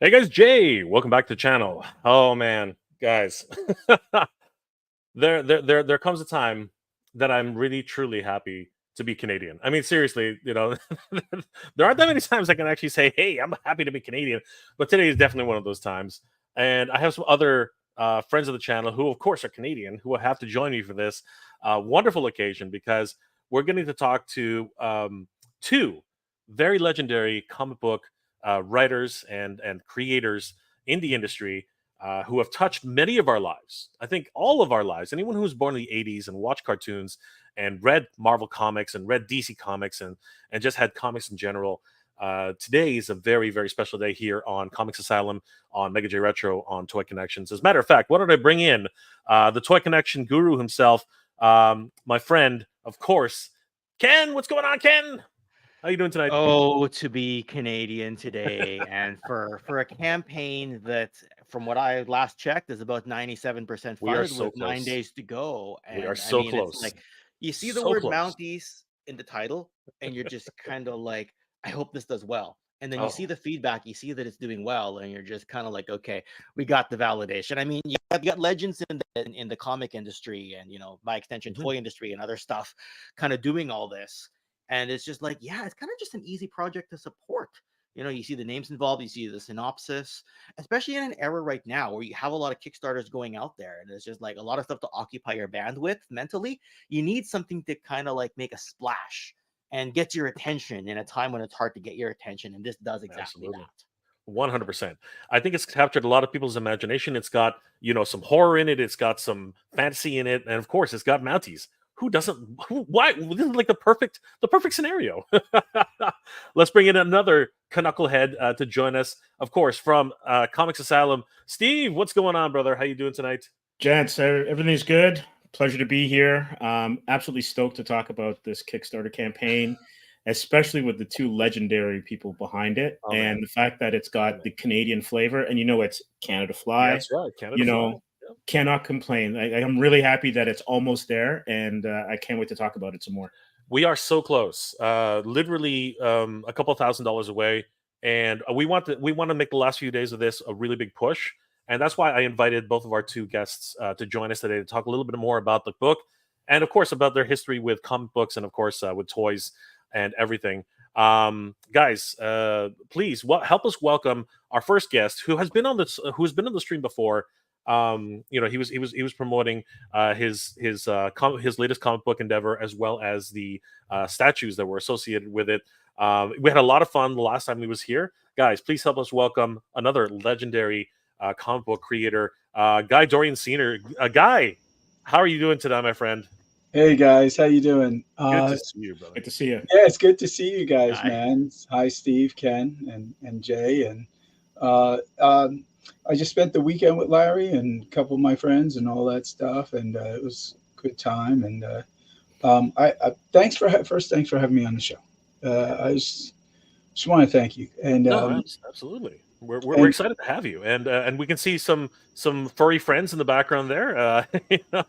Hey guys, Jay, welcome back to the channel. Oh man, guys, there comes a time that I'm really truly happy to be Canadian. I mean, seriously, there aren't that many times I can actually say, "Hey, I'm happy to be Canadian," but today is definitely one of those times. And I have some other friends of the channel who, of course, are Canadian, who will have to join me for this wonderful occasion because we're getting to talk to two very legendary comic book writers and creators in the industry who have touched many of our lives. I think all of our lives. Anyone who was born in the '80s and watched cartoons and read Marvel comics and read DC comics and just had comics in general. Today is a very, very special day here on Comics Asylum, on Mega J Retro, on Toy Kennections. As a matter of fact, why don't I bring in the Toy Connection guru himself, my friend, of course, Ken. What's going on, Ken? How you doing tonight? Oh, to be Canadian today, and for a campaign that, from what I last checked, is about 97% We are funded so with 9 close. days to go. We are And I so mean, it's close. like you see the So word close. Mounties in the title, and you're just kind of like, I hope this does well. And then you see Oh, the feedback, you see that it's doing well, and you're just kind of like, okay, we got the validation. I mean, you got legends in the comic industry, and by extension, mhm. toy industry and other stuff, kind of doing all this. And it's just like, yeah, it's kind of just an easy project to support. You see the names involved, you see the synopsis, especially in an era right now where you have a lot of Kickstarters going out there, and it's just like a lot of stuff to occupy your bandwidth mentally. You need something to kind of like make a splash and get your attention in a time when it's hard to get your attention, and this does exactly Absolutely. that. 100%. I think it's captured a lot of people's imagination. It's got, some horror in it. It's got some fantasy in it. And of course, it's got Mounties. Who doesn't, why? This is like the perfect scenario. Let's bring in another knucklehead to join us. Of course, from Comics Asylum. Steve, what's going on, brother? How you doing tonight? Gents, everything's good. Pleasure to be here. Absolutely stoked to talk about this Kickstarter campaign, especially with the two legendary people behind it, Oh, and man. the fact that it's Oh, got man. the Canadian flavor, and it's Canada Yeah, Fly. that's right. Canada You Fly. know, cannot complain. I'm really happy that it's almost there, and I can't wait to talk about it some more. We are so close, literally a couple $1,000s away, and we want to make the last few days of this a really big push, and that's why I invited both of our two guests to join us today to talk a little bit more about the book, and of course about their history with comic books, and of course with toys and everything. Guys, please help us welcome our first guest who's been on the stream before. He was promoting his latest comic book endeavor as well as the statues that were associated with it. We had a lot of fun the last time he was here. Guys, please help us welcome another legendary comic book creator, Guy Dorian Sr. Guy, how are you doing today, my friend? Hey guys, how you doing? Good to see you, brother. Good to see you. Yeah, it's good to see you guys, Guy. man. Hi, Steve, Ken, and Jay, and uh, um, I just spent the weekend with Larry and a couple of my friends and all that stuff, and it was a good time. And thanks for having me on the show. I just want to thank you, No, absolutely. We're and excited to have you, and we can see some furry friends in the background there.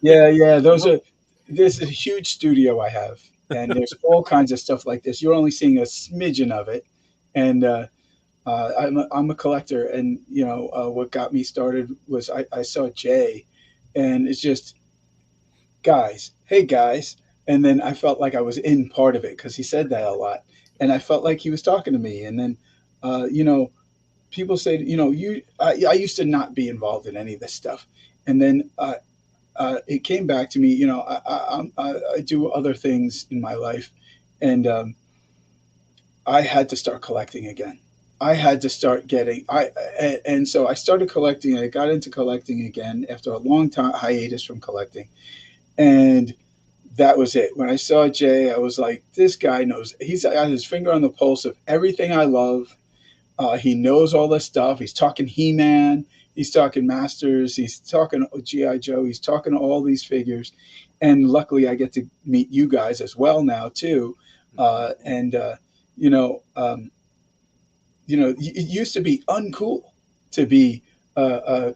yeah, You know, this is a huge studio I have, and there's all kinds of stuff like this. You're only seeing a smidgen of it, and I'm a collector, and what got me started was I saw Jay, and it's just guys, hey guys, and then I felt like I was in part of it because he said that a lot, and I felt like he was talking to me, and then uh, you know people say I used to not be involved in any of this stuff, and then it came back to me. I do other things in my life, and I had to start collecting again. I had to start getting and so I started collecting. I got into collecting again after a long time hiatus from collecting, and that was it. When I saw Jay, I was like, this guy knows. He's got his finger on the pulse of everything I love. He knows all this stuff. He's talking He-Man. He's talking Masters. He's talking GI Joe. He's talking all these figures, and luckily I get to meet you guys as well now too. And you know, it used to be uncool to be a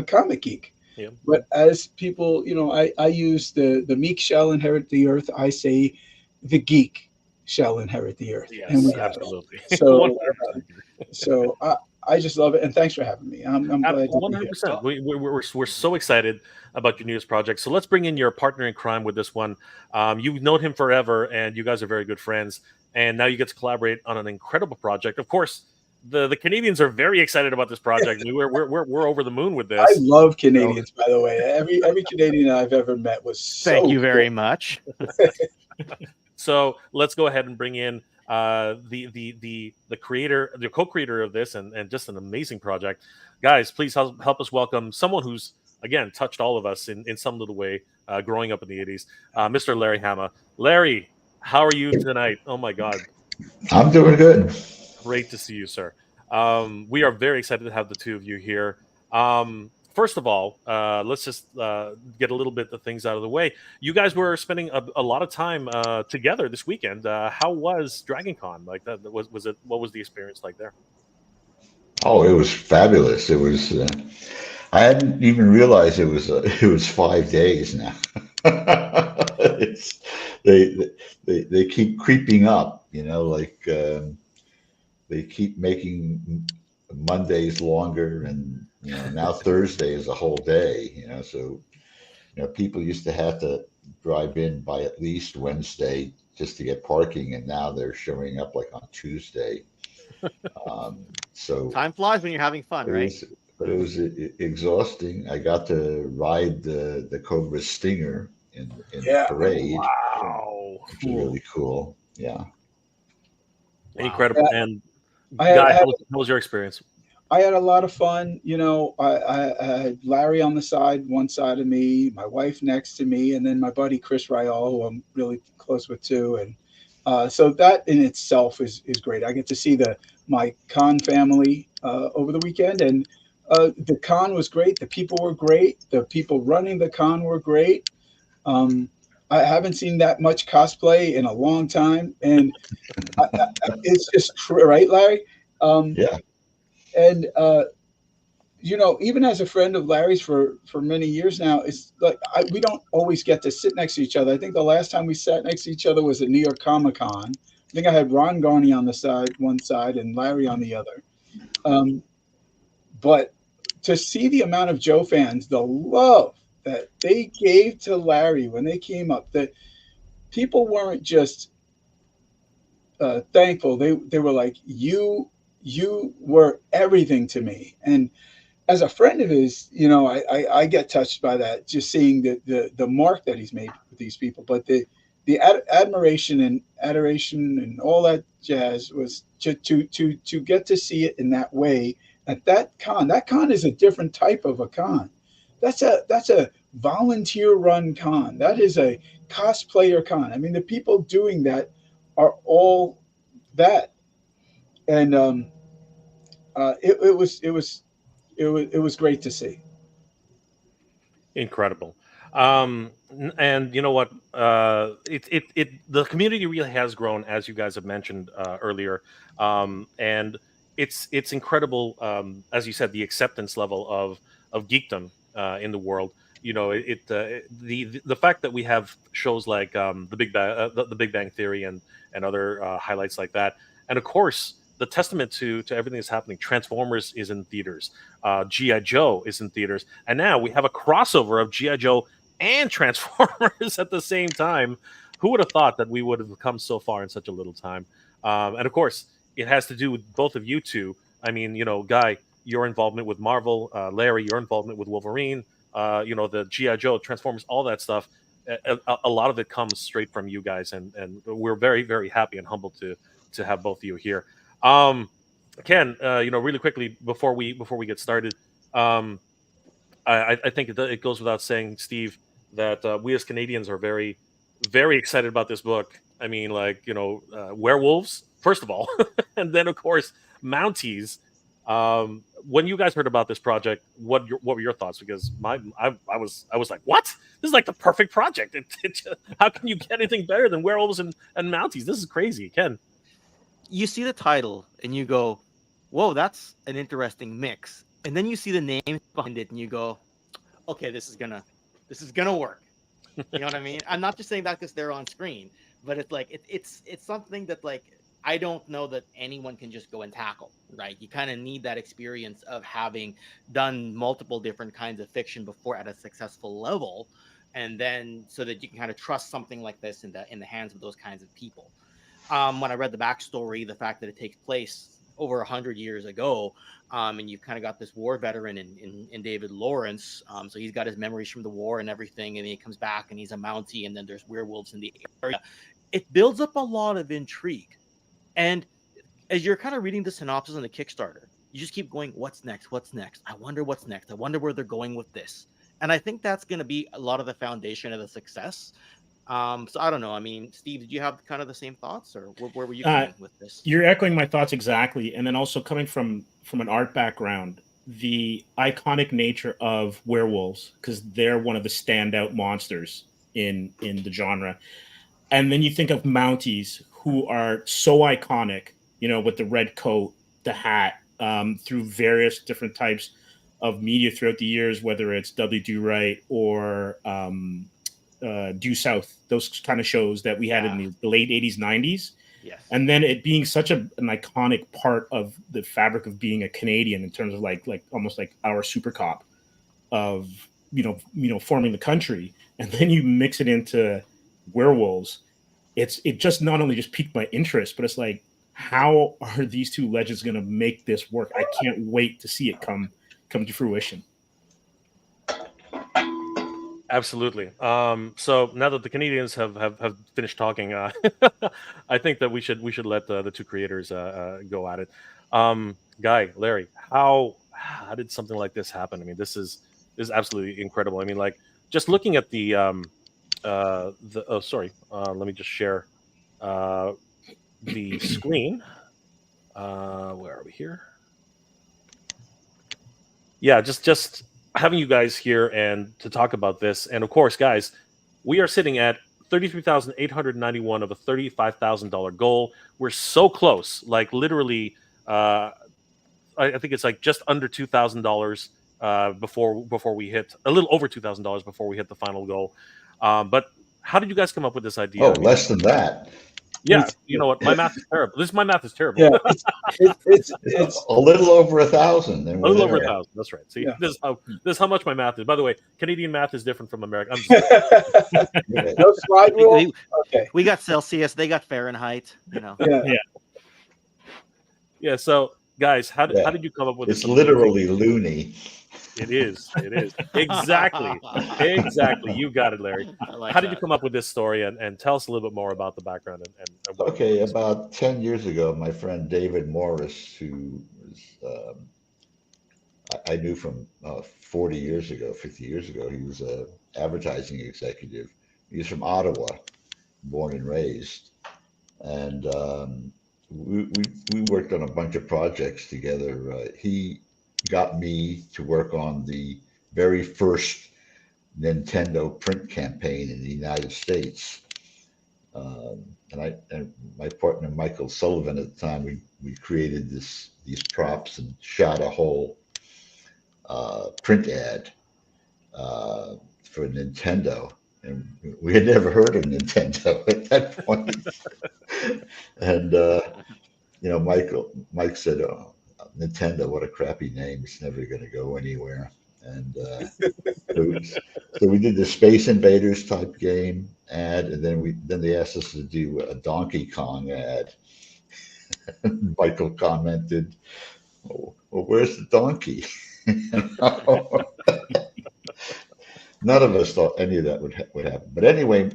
comic geek. yeah. But as people, I use the meek shall inherit the earth. I say the geek shall inherit the earth, and Yes, we have it. absolutely. So, 100%. so I just love it, and thanks for having me. I'm glad to be here. 100%. We're so excited about your newest project. So let's bring in your partner in crime with this one. You've known him forever, and you guys are very good friends. And now you get to collaborate on an incredible project. Of course, the Canadians are very excited about this project. We're over the moon with I this. love Canadians, by the way. Every Canadian I've ever met was so Thank you very cool. much. So let's go ahead and bring in the creator, the co-creator of this, and just an amazing project. Guys, please help us welcome someone who's, again, touched all of us in some little way growing up in the 80s, Mr. Larry Hama. Larry, how are you tonight? Oh my God. I'm doing good. Great to see you, sir. We are very excited to have the two of you here. First of all, let's just get a little bit of things out of the way. You guys were spending a lot of time together this weekend. How was Dragon Con? Like that was it? What was the experience like there? Oh, it was fabulous. It was. I hadn't even realized it was 5 days now. it's they keep creeping up. Like they keep making Mondays longer, and now Thursday is a whole day. So people used to have to drive in by at least Wednesday just to get parking, and now they're showing up like on Tuesday. So Time flies when you're having fun, right? But it was exhausting. I got to ride the Cobra Stinger in the parade. Wow, which was really cool. Yeah, incredible. And Guy, how was your experience? I had a lot of fun. I had Larry on one side of me, my wife next to me, and then my buddy Chris Ryall, who I'm really close with too. And so that in itself is great. I get to see my con family over the weekend, and the con was great. The people were great. The people running the con were great. I haven't seen that much cosplay in a long time, and it's just right, Larry. yeah. And even as a friend of Larry's for many years now, it's like we don't always get to sit next to each other. I think the last time we sat next to each other was at New York Comic Con. I think I had Ron Garney on one side, and Larry on the other. But to see the amount of Joe fans, the love that they gave to Larry when they came up, that people weren't just thankful. They were like, you were everything to me. And as a friend of his, I get touched by that, just seeing the mark that he's made with these people. But the admiration and adoration and all that jazz was to get to see it in that way at that con. That con is a different type of a con. That's a volunteer run con. That is a cosplayer con. I mean, the people doing that are all that. And it was great to see. Incredible. And you know what? The community really has grown, as you guys have mentioned earlier, and it's incredible. As you said, the acceptance level of geekdom in the world. The fact that we have shows like the Big Bang Theory and other highlights like that, and of course the testament to everything that's happening. Transformers is in theaters, G.I. Joe is in theaters, and now we have a crossover of G.I. Joe and Transformers at the same time. Who would have thought that we would have come so far in such a little time? And of course, it has to do with both of you two. I mean, Guy, your involvement with Marvel, Larry, your involvement with Wolverine, the G.I. Joe, Transformers, all that stuff. A lot of it comes straight from you guys, and we're very, very happy and humbled to have both of you here. Ken, really quickly before we get started, I think it goes without saying, Steve, that we as Canadians are very, very excited about this book. I mean, werewolves, first of all, and then of course Mounties. When you guys heard about this project, what were your thoughts? Because I was like, what? This is like the perfect project. How can you get anything better than werewolves and Mounties? This is crazy, Ken. You see the title and you go, whoa, that's an interesting mix. And then you see the name behind it and you go, okay, this is gonna work. You know what I mean? I'm not just saying that because they're on screen, but it's like it's something that, like, I don't know that anyone can just go and tackle, right? You kind of need that experience of having done multiple different kinds of fiction before at a successful level, and then so that you can kind of trust something like this in the hands of those kinds of people. When I read the backstory, the fact that it takes place over 100 years ago, and you've kind of got this war veteran in David Lawrence, so he's got his memories from the war and everything, and he comes back and he's a Mountie, and then there's werewolves in the area. It builds up a lot of intrigue, and as you're kind of reading the synopsis on the Kickstarter, you just keep going, what's next? What's next? I wonder what's next. I wonder where they're going with this. And I think that's going to be a lot of the foundation of the success. So I don't know. I mean, Steve, did you have kind of the same thoughts, or where were you going with this? You're echoing my thoughts exactly. And then also coming from an art background, the iconic nature of werewolves, because they're one of the standout monsters in the genre. And then you think of Mounties, who are so iconic, you know, with the red coat, the hat, through various different types of media throughout the years, whether it's W. Do Right or Due South, those kind of shows that we had in the late 80s, 90s. Yes. And then it being such an iconic part of the fabric of being a Canadian in terms of like almost like our super cop of, you know, forming the country. And then you mix it into werewolves. It just not only just piqued my interest, but it's like, how are these two legends going to make this work? I can't wait to see it come to fruition. Absolutely. So now that the Canadians have finished talking, I think that we should let the two creators go at it. Guy, Larry, how did something like this happen? I mean, this is absolutely incredible. I mean, like, just looking at the let me just share the screen. Where are we here? Yeah, just having you guys here and to talk about this. And of course, guys, we are sitting at $33,891 of a $35,000 goal. We're so close, like literally, I think it's like just under $2,000 before we hit a little over $2,000 before we hit the final goal. But how did you guys come up with this idea? Oh, less than that. Yeah, you know what? My math is terrible. My math is terrible. Yeah, it's A little over 1,000. A little over 1,000. That's right. See, this is how much my math is. By the way, Canadian math is different from American. I'm just no slide rule. Okay. We got Celsius. They got Fahrenheit. You know. Yeah. So, guys, how did you come up with this? It's literally loony. It is. Exactly. You got it, Larry. How did you come up with this story? And tell us a little bit more about the background. And Okay, about 10 years ago, my friend David Morris, who was, I knew from 40 years ago, 50 years ago, he was an advertising executive. He was from Ottawa, born and raised. And we worked on a bunch of projects together. He got me to work on the very first Nintendo print campaign in the United States. And my partner Michael Sullivan at the time, we created these props and shot a whole print ad for Nintendo. And we had never heard of Nintendo at that point. And you know, Mike said, "Oh, Nintendo, what a crappy name. It's never going to go anywhere." And so we did the Space Invaders type game ad, and then they asked us to do a Donkey Kong ad. And Michael commented, "Oh, well, where's the donkey?" None of us thought any of that would happen. But anyway,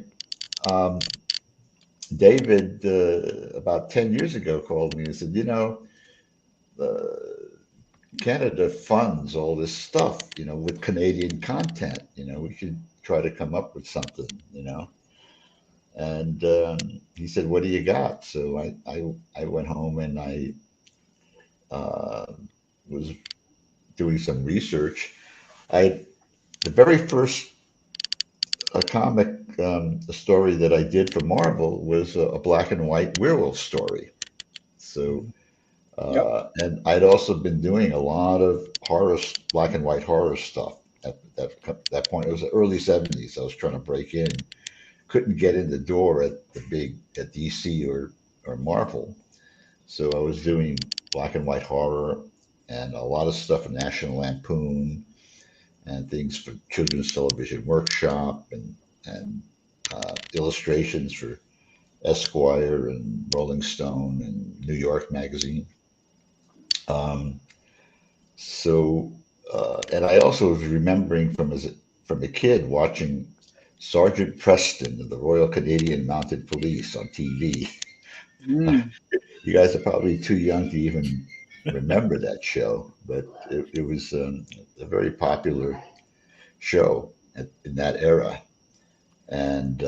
David, about 10 years ago, called me and said, "You know, Canada funds all this stuff, you know, with Canadian content. You know, we should try to come up with something, you know." And he said, "What do you got?" So I went home and I was doing some research. The very first comic story that I did for Marvel was a black and white werewolf story. So. And I'd also been doing a lot of black and white horror stuff at that point. It was the early 70s. I was trying to break in, couldn't get in the door at DC or Marvel. So I was doing black and white horror and a lot of stuff for National Lampoon and things for Children's Television Workshop and illustrations for Esquire and Rolling Stone and New York Magazine. Um, and I also was remembering from a kid watching Sergeant Preston of the Royal Canadian Mounted Police on TV. Mm. You guys are probably too young to even remember that show, but it was a very popular show in that era. And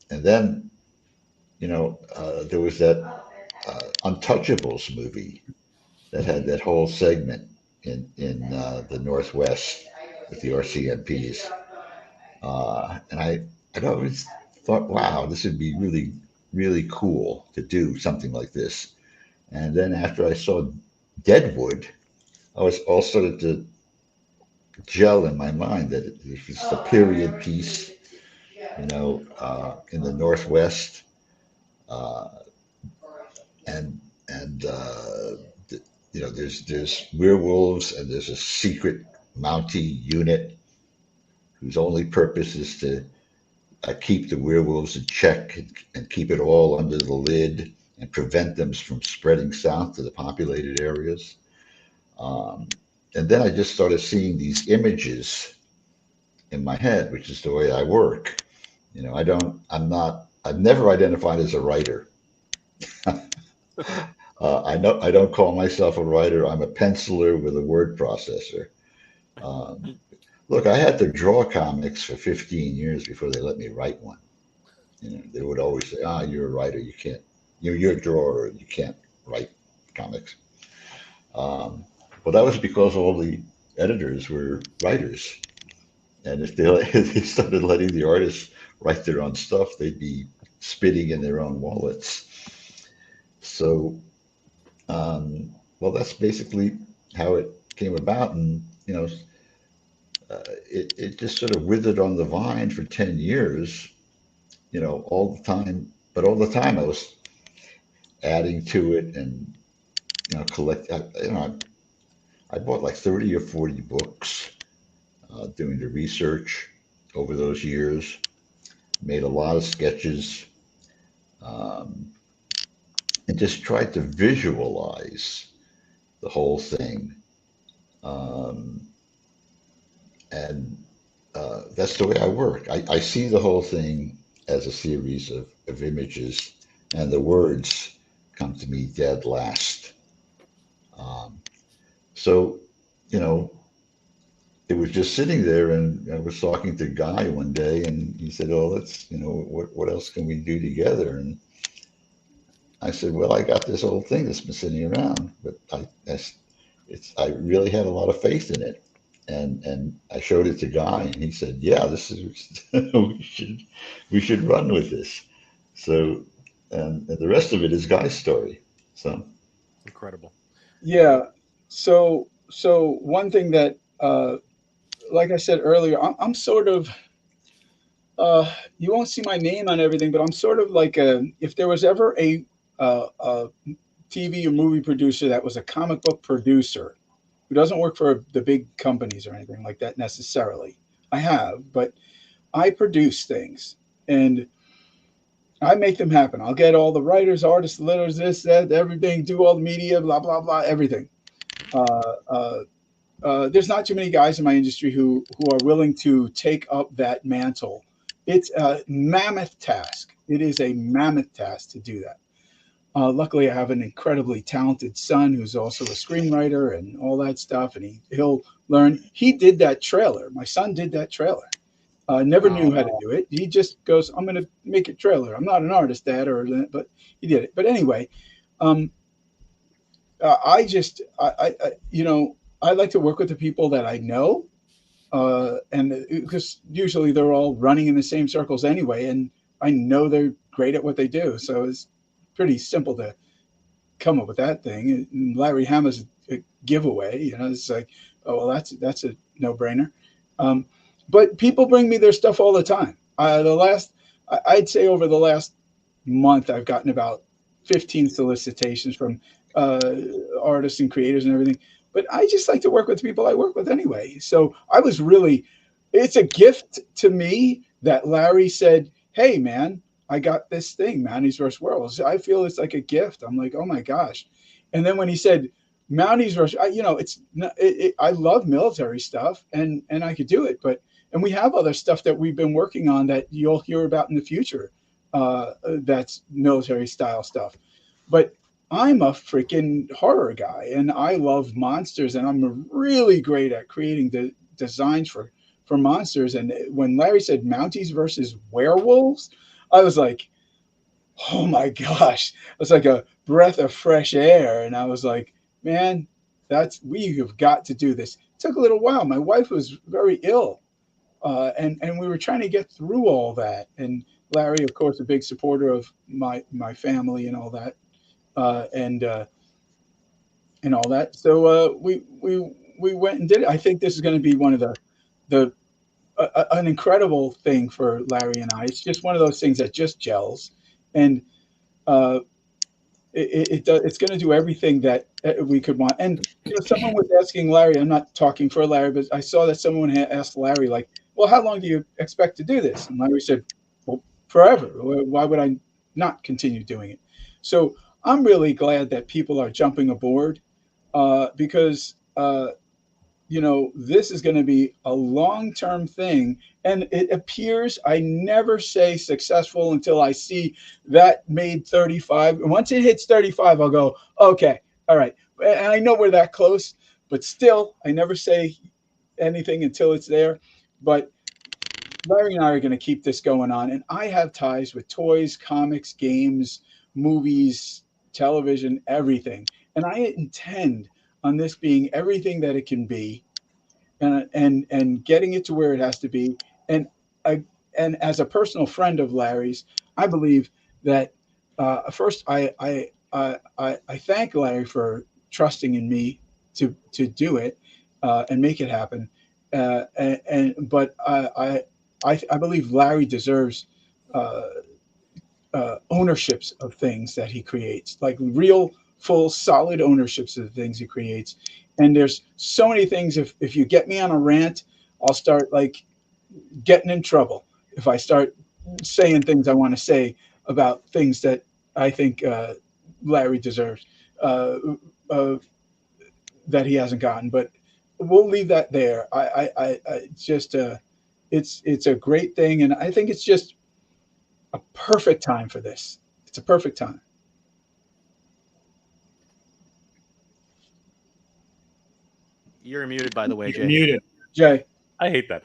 then there was that Untouchables movie that had that whole segment in the Northwest with the RCMPs, and I always thought, wow, this would be really really cool to do something like this. And then after I saw Deadwood, I was all started to gel in my mind that it was a period piece, in the Northwest, uh, and and there's werewolves and there's a secret Mountie unit whose only purpose is to keep the werewolves in check and keep it all under the lid and prevent them from spreading south to the populated areas. Um, and then I just started seeing these images in my head, which is the way I work. I've never identified as a writer. I don't call myself a writer. I'm a penciler with a word processor. Um, Look, I had to draw comics for 15 years before they let me write one. They would always say, you're a writer. You can't, you're a drawer. You can't write comics. Well, that was because all the editors were writers. And if if they started letting the artists write their own stuff, they'd be spitting in their own wallets. So, well, that's basically how it came about. And, it just sort of withered on the vine for 10 years, all the time. But all the time I was adding to it and, I bought like 30 or 40 books doing the research over those years, made a lot of sketches, um, and just tried to visualize the whole thing. Um, and That's the way I work. I see the whole thing as a series of images, and the words come to me dead last. Um, so, you know, it was just sitting there, and I was talking to Guy one day, and he said, "Oh, let's, what else can we do together?" And I said, "Well, I got this old thing that's been sitting around, but I really had a lot of faith in it." And I showed it to Guy, and he said, "Yeah, this is we should run with this." So, and the rest of it is Guy's story. So Incredible. Yeah. So one thing that, like I said earlier, I'm sort of, you won't see my name on everything, but I'm sort of like if there was ever a TV or movie producer that was a comic book producer who doesn't work for the big companies or anything like that necessarily. I have, but I produce things and I make them happen. I'll get all the writers, artists, letters, this, that, everything, do all the media, blah, blah, blah, everything. Uh, uh, there's not too many guys in my industry who are willing to take up that mantle. It's a mammoth task. It is a mammoth task to do that. Luckily, I have an incredibly talented son who's also a screenwriter and all that stuff, and he'll learn. He did that trailer. My son did that trailer. Never knew how to do it. He just goes, "I'm going to make a trailer." I'm not an artist, Dad, but he did it. But anyway, um, I like to work with the people that I know, and because usually they're all running in the same circles anyway, and I know they're great at what they do. So it's pretty simple to come up with that thing. And Larry Hama's a giveaway. It's like, oh well, that's a no-brainer. But people bring me their stuff all the time. I'd say over the last month, I've gotten about 15 solicitations from artists and creators and everything. But I just like to work with people I work with anyway. So I was really, it's a gift to me that Larry said, hey, man, I got this thing, Mounties vs. Werewolves. I feel it's like a gift. I'm like, oh my gosh. And then when he said Mounties vs. It's not, I love military stuff and I could do it. And we have other stuff that we've been working on that you'll hear about in the future. That's military style stuff. But I'm a freaking horror guy and I love monsters and I'm really great at creating the designs for monsters. And when Larry said Mounties versus Werewolves, I was like, oh my gosh, it was like a breath of fresh air. And I was like, man, we have got to do this. It took a little while. My wife was very ill. And we were trying to get through all that. And Larry, of course, a big supporter of my family and all that. And all that. So we went and did it. I think this is going to be one of an incredible thing for Larry and I. It's just one of those things that just gels, and it's going to do everything that we could want. And someone was asking Larry. I'm not talking for Larry, but I saw that someone had asked Larry, like, "Well, how long do you expect to do this?" And Larry said, "Well, forever. Why would I not continue doing it?" So I'm really glad that people are jumping aboard because, this is going to be a long-term thing. And it appears, I never say successful until I see that made 35. Once it hits 35, I'll go, okay, all right. And I know we're that close, but still, I never say anything until it's there. But Larry and I are going to keep this going on. And I have ties with toys, comics, games, movies, television, everything. And I intend on this being everything that it can be, and getting it to where it has to be. And as a personal friend of Larry's, I believe that first I thank Larry for trusting in me to do it and make it happen. But I believe Larry deserves ownerships of things that he creates, like real, full, solid ownerships of the things he creates. And there's so many things. If you get me on a rant, I'll start like getting in trouble if I start saying things I want to say about things that I think Larry deserves that he hasn't gotten. But we'll leave that there. I just it's a great thing, and I think it's just a perfect time for this. It's a perfect time. You're muted, by the way, Jay. You're muted. Jay. I hate that.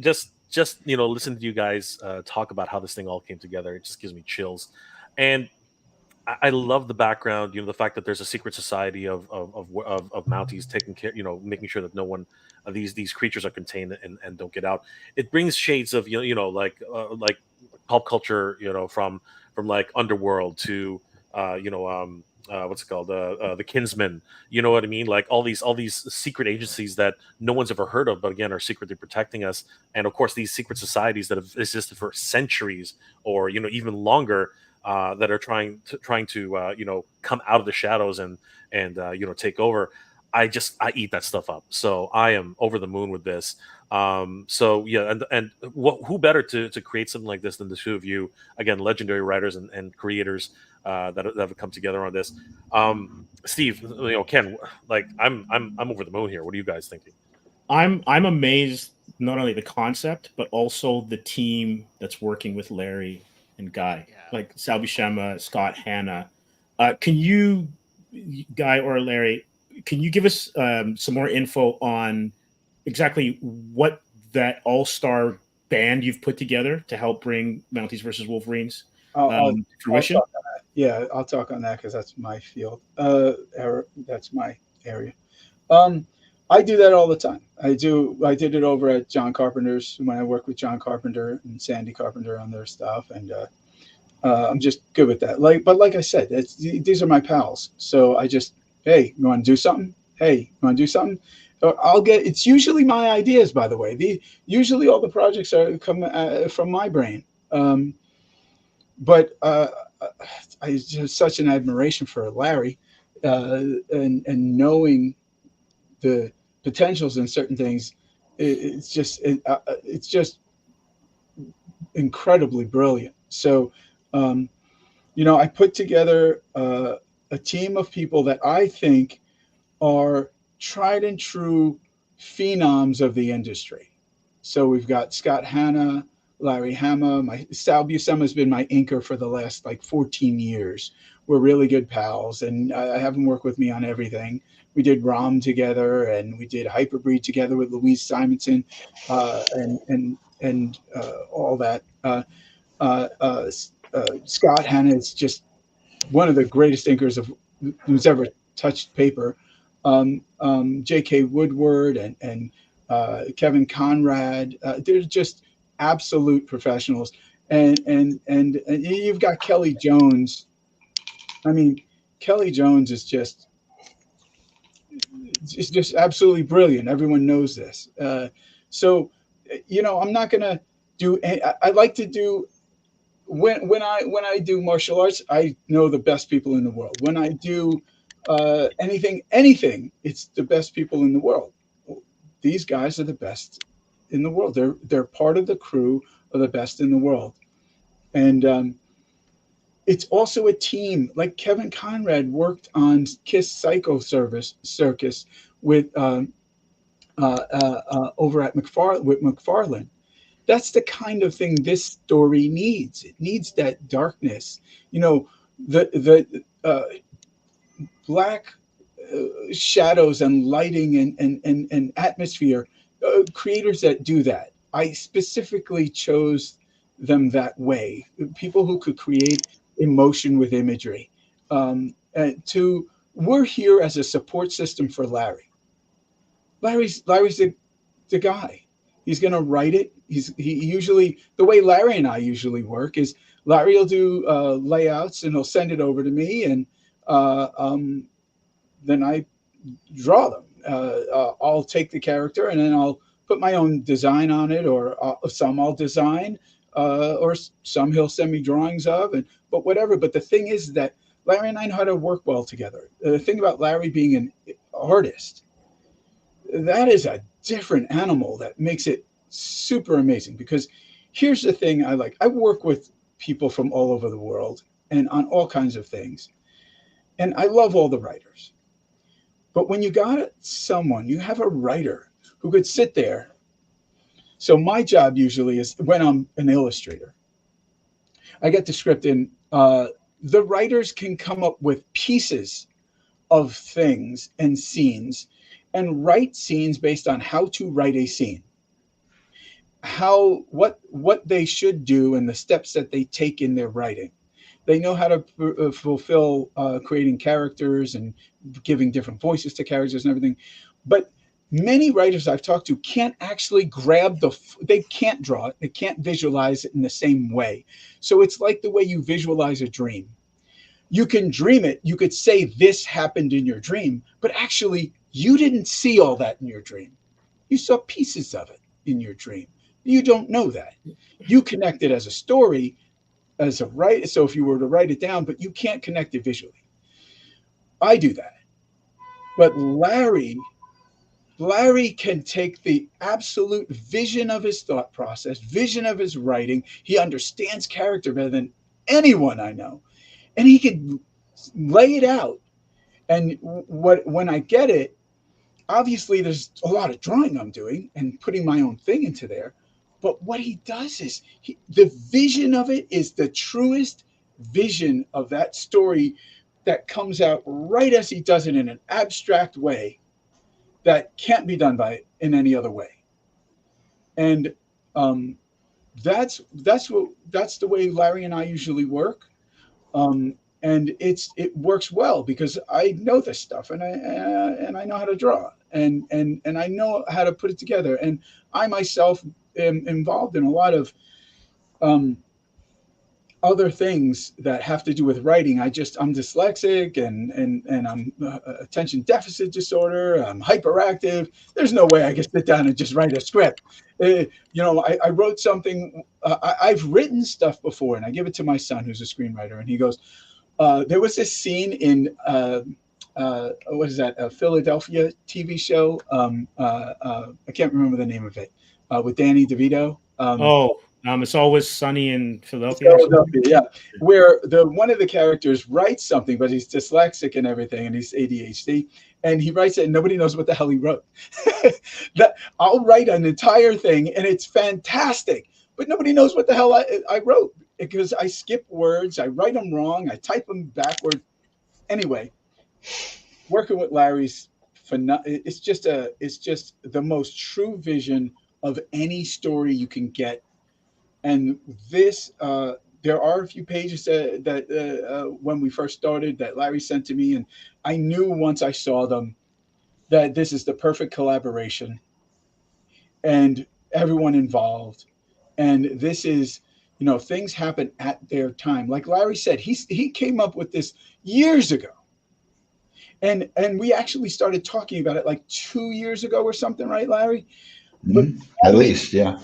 Just listen to you guys talk about how this thing all came together. It just gives me chills, and I love the background. The fact that there's a secret society of Mounties taking care, making sure that no one of these creatures are contained and don't get out. It brings shades of like pulp culture, from like Underworld to what's it called, the Kinsmen. You know what I mean? Like all these secret agencies that no one's ever heard of, but again are secretly protecting us. And of course, these secret societies that have existed for centuries or even longer, that are trying to come out of the shadows and take over. I eat that stuff up. So I am over the moon with this. So yeah, and who better to create something like this than the two of you? Again, legendary writers and creators that have come together on this. Steve, Ken, like I'm over the moon here. What are you guys thinking? I'm amazed, not only the concept but also the team that's working with Larry and Guy, like Salvi Shema, Scott, Hannah. Can you, Guy or Larry, can you give us some more info on exactly what that all-star band you've put together to help bring Mounties versus Wolverines to fruition? I'll talk on that because that's my field. That's my area. I do that all the time. I did it over at John Carpenter's when I worked with John Carpenter and Sandy Carpenter on their stuff, and I'm just good with that. But like I said, these are my pals. So I just, hey, you want to do something? Hey, you want to do something? It's usually my ideas, by the way. Usually all the projects come from my brain. But I just such an admiration for Larry, and knowing the potentials in certain things. It's just incredibly brilliant. So, I put together a team of people that I think are tried and true phenoms of the industry. So we've got Scott Hanna, Larry Hama. Sal Buscema has been my inker for the last like 14 years. We're really good pals, and I have him work with me on everything. We did ROM together, and we did Hyperbreed together with Louise Simonson, and all that. Scott Hanna is just one of the greatest inkers who's ever touched paper. J.K. Woodward and Kevin Conrad, they're just absolute professionals. And you've got Kelly Jones. I mean, Kelly Jones is just absolutely brilliant. Everyone knows this. So, I'm not gonna do. I like to do. When I do martial arts, I know the best people in the world. When I do anything, it's the best people in the world. These guys are the best in the world. They're part of the crew of the best in the world, and it's also a team. Like Kevin Conrad worked on Kiss Psycho Circus with over at McFarlane. That's the kind of thing this story needs. It needs that darkness, the black shadows and lighting and atmosphere. Creators that do that. I specifically chose them that way. People who could create emotion with imagery. We're here as a support system for Larry. Larry's the guy. He's going to write it. He usually, the way Larry and I usually work is Larry will do layouts and he'll send it over to me, and then I draw them. I'll take the character and then I'll put my own design on it, or some I'll design, or some he'll send me drawings of, but whatever. But the thing is that Larry and I know how to work well together. The thing about Larry being an artist, that is a different animal that makes it super amazing. Because here's the thing I like. I work with people from all over the world and on all kinds of things. And I love all the writers. But when you got someone, you have a writer who could sit there. So my job usually is, when I'm an illustrator, I get the script in. The writers can come up with pieces of things and scenes, and write scenes based on how to write a scene, what they should do and the steps that they take in their writing. They know how to fulfill creating characters and giving different voices to characters and everything. But many writers I've talked to can't actually they can't draw it. They can't visualize it in the same way. So it's like the way you visualize a dream. You can dream it. You could say this happened in your dream, but actually you didn't see all that in your dream. You saw pieces of it in your dream. You don't know that. You connect it as a story, as a writer. So if you were to write it down, but you can't connect it visually. I do that. But Larry can take the absolute vision of his thought process, vision of his writing. He understands character better than anyone I know. And he can lay it out. And when I get it, obviously there's a lot of drawing I'm doing and putting my own thing into there. But what he does is the vision of it is the truest vision of that story that comes out right as he does it in an abstract way that can't be done in any other way. And that's the way Larry and I usually work. And it works well because I know this stuff, and I know how to draw, and I know how to put it together. And I myself am involved in a lot of other things that have to do with writing. I'm dyslexic and I'm attention deficit disorder. I'm hyperactive. There's no way I can sit down and just write a script. I wrote something. I've written stuff before, and I give it to my son, who's a screenwriter, and he goes, there was this scene in what is that? A Philadelphia TV show. I can't remember the name of it. With Danny DeVito. It's Always Sunny in Philadelphia. Yeah, where one of the characters writes something, but he's dyslexic and everything, and he's ADHD, and he writes it, and nobody knows what the hell he wrote. That I'll write an entire thing, and it's fantastic, but nobody knows what the hell I wrote because I skip words, I write them wrong, I type them backward. Anyway, working with Larry's it's just the most true vision of any story you can get. And this, there are a few pages that when we first started that Larry sent to me, and I knew once I saw them that this is the perfect collaboration and everyone involved. And this is, things happen at their time. Like Larry said, he came up with this years ago. And we actually started talking about it like 2 years ago or something, right, Larry? But at least, yeah.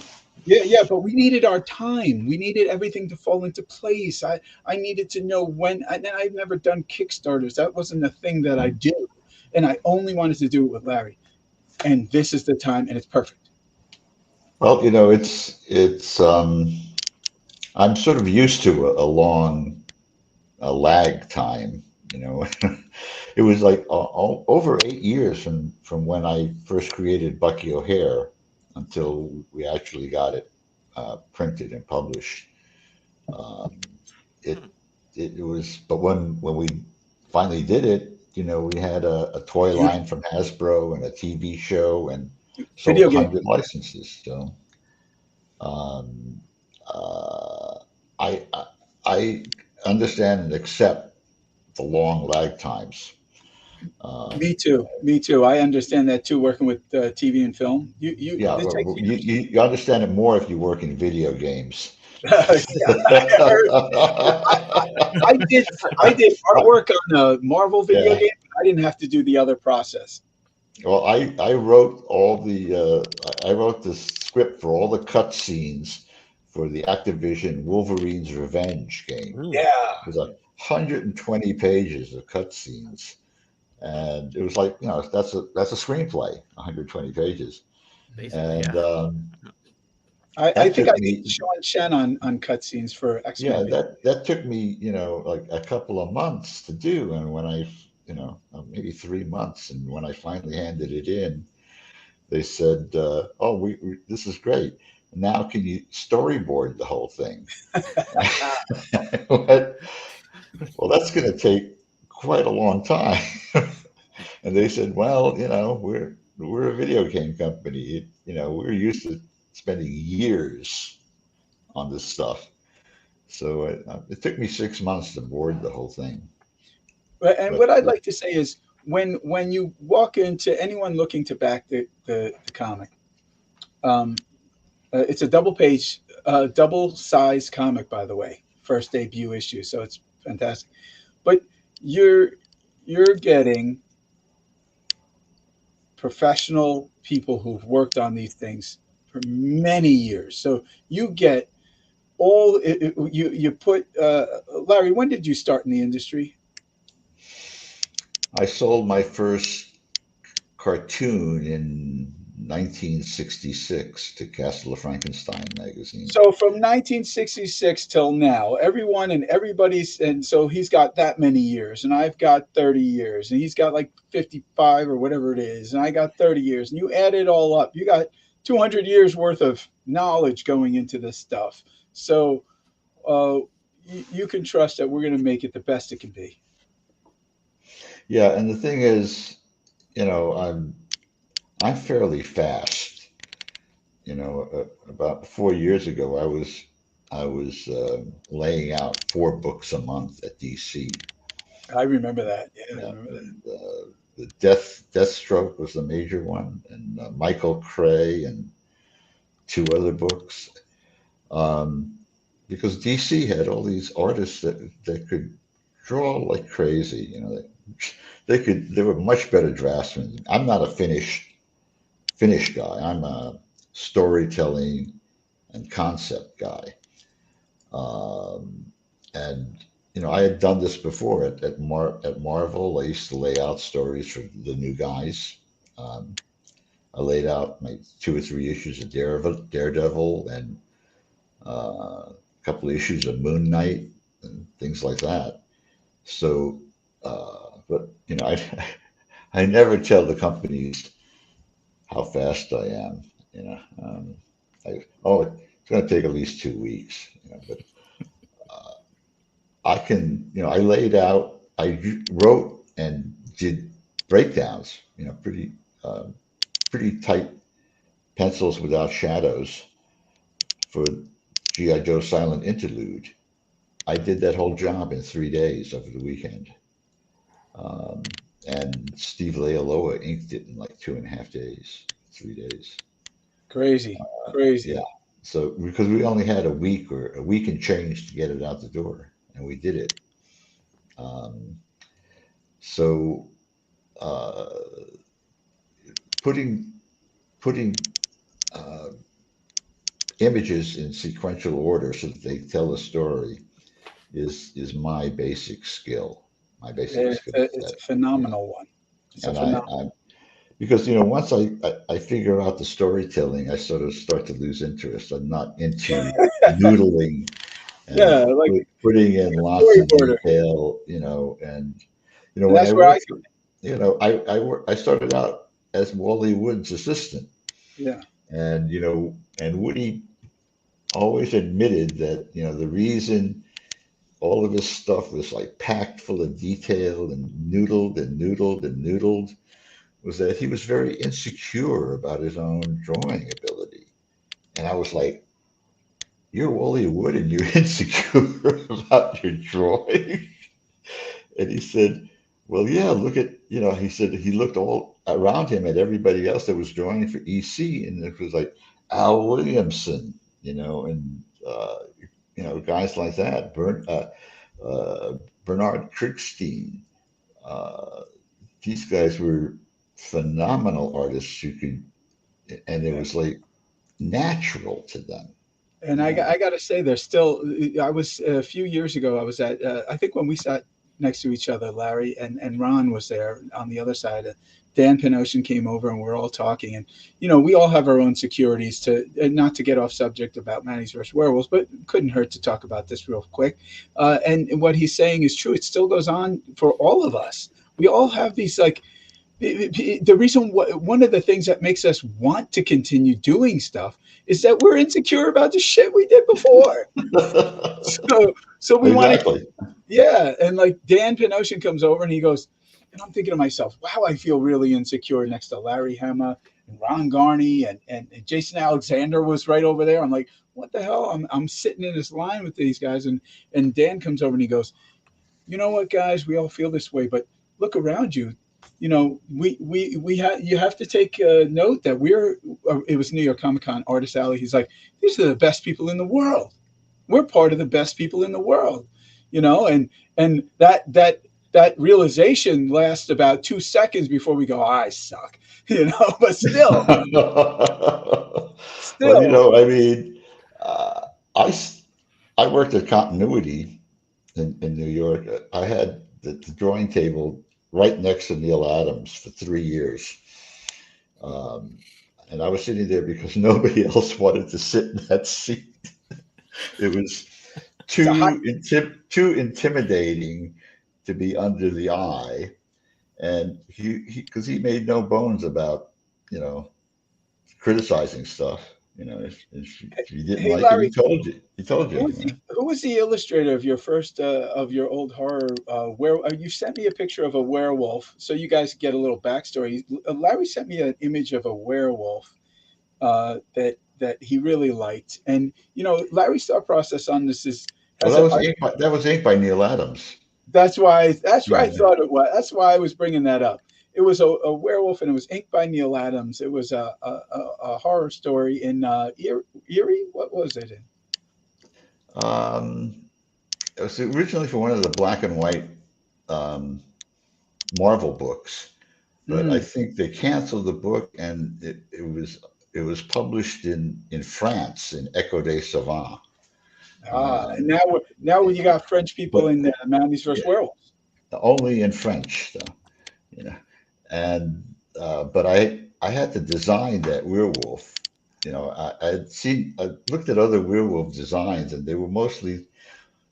Yeah, but we needed our time. We needed everything to fall into place. I needed to know when. I've never done Kickstarters. That wasn't a thing that I do, and I only wanted to do it with Larry. And this is the time, and it's perfect. Well, it's. I'm sort of used to a lag time. It was like over 8 years from when I first created Bucky O'Hare until we actually got it printed and published. It was, but when we finally did it, we had a toy line from Hasbro and a TV show and sold 100 licenses. So I understand and accept the long lag times. Me too. I understand that too. Working with TV and film, you understand it more if you work in video games. I did artwork on a Marvel video game. But I didn't have to do the other process. Well, I wrote I wrote the script for all the cutscenes for the Activision Wolverine's Revenge game. Yeah, it was 120 pages of cutscenes. And it was like, that's a screenplay, 120 pages. Basically, and I think I did Sean Shen on cutscenes for X-Men. Yeah, that took me, like a couple of months to do, and when I, maybe 3 months, and when I finally handed it in, they said, "Oh, this is great. Now can you storyboard the whole thing?" Well, that's going to take quite a long time. And they said, well, we're a video game company. We're used to spending years on this stuff. So it took me 6 months to board the whole thing. And what I'd like to say is when you walk into anyone looking to back the comic, it's a double-sized comic, by the way, first debut issue. So it's fantastic. But you're getting professional people who've worked on these things for many years. So you get you put Larry, when did you start in the industry? I sold my first cartoon in 1966 to Castle of Frankenstein magazine. So from 1966 till now, everyone and everybody's, and so he's got that many years, and I've got 30 years, and he's got like 55 or whatever it is, and I got 30 years, and you add it all up, you got 200 years worth of knowledge going into this stuff. So you can trust that we're going to make it the best it can be. Yeah, and the thing is, I'm fairly fast. About 4 years ago, I was laying out 4 books a month at DC. I remember that. Yeah, I remember that. The Deathstroke was the major one, and Michael Cray and 2 other books. because DC had all these artists that could draw like crazy. You know, they were much better draftsmen. I'm not a finish guy. I'm a storytelling and concept guy. And you know, I had done this before at Marvel. I used to lay out stories for the new guys. Um, I laid out my 2 or 3 issues of Daredevil and a couple of issues of Moon Knight and things like that. So, but you know, I never tell the companies how fast I am. You know, it's going to take at least 2 weeks. You know, but I can, you know, I laid out, I wrote and did breakdowns. You know, pretty tight pencils without shadows for G.I. Joe Silent Interlude. I did that whole job in 3 days over the weekend. And Steve Lealoa inked it in like 2.5 days, 3 days. Crazy. Yeah. So because we only had a week and change to get it out the door, and we did it. So putting images in sequential order so that they tell a story is my basic skill. My basic skill. It's a phenomenal one. It's and a phenomenal. Because you know, once I figure out the storytelling, I sort of start to lose interest. I'm not into noodling and like putting in lots of detail. You know, and you know, and when that's where you know, I started out as Wally Wood's assistant. Yeah. And you know, and Woody always admitted that, you know, the reason all of his stuff was like packed full of detail and noodled and noodled and noodled was that he was very insecure about his own drawing ability. And I was like, you're Wally Wood and you're insecure about your drawing? And he said, well, yeah, look at, you know, he said he looked all around him at everybody else that was drawing for EC. And it was like Al Williamson, you know, and, you know, guys like that, Bernard Krigstein. These guys were phenomenal artists who could, and it was like natural to them. And I got to say, there's still. I was a few years ago. I was at. I think when we sat next to each other, Larry and Ron was there on the other side. Dan Penosian came over, and we're all talking. And you know, we all have our own securities. To not to get off subject about Mounties vs. Werewolves, but couldn't hurt to talk about this real quick. And what he's saying is true. It still goes on for all of us. We all have these like. The reason, one of the things that makes us want to continue doing stuff is that we're insecure about the shit we did before. so we want to, yeah. And like Dan Penosian comes over and he goes, and I'm thinking to myself, wow, I feel really insecure next to Larry Hama and Ron Garney and Jason Alexander was right over there. I'm like, what the hell? I'm sitting in this line with these guys, and Dan comes over and he goes, you know what, guys, we all feel this way, but look around you. You know, you have to take note that it was New York Comic Con, Artist Alley. He's like, these are the best people in the world. We're part of the best people in the world, you know, and that realization lasts about 2 seconds before we go, I suck, you know, but still. Well, you know, I mean, I worked at Continuity in New York. I had the drawing table right next to Neil Adams for 3 years. And I was sitting there because nobody else wanted to sit in that seat. It was too intimidating to be under the eye. And because he made no bones about, you know, criticizing stuff. You know, if you didn't like Larry, it, he told you. Who was the illustrator of your first of your old horror? You sent me a picture of a werewolf, so you guys get a little backstory. Larry sent me an image of a werewolf that he really liked, and you know, Larry's thought process on this is. Well, that was inked by Neil Adams. That's why I thought it was. That's why I was bringing that up. It was a werewolf, and it was inked by Neil Adams. It was a horror story in Erie. What was it in? It was originally for one of the black and white um, Marvel books, but I think they canceled the book, and it was published in France in Echo des Savants. And now when you got French people But in Mounties vs. Werewolves. only in French, though, you know. And but I had to design that werewolf. You know, I looked at other werewolf designs, and they were mostly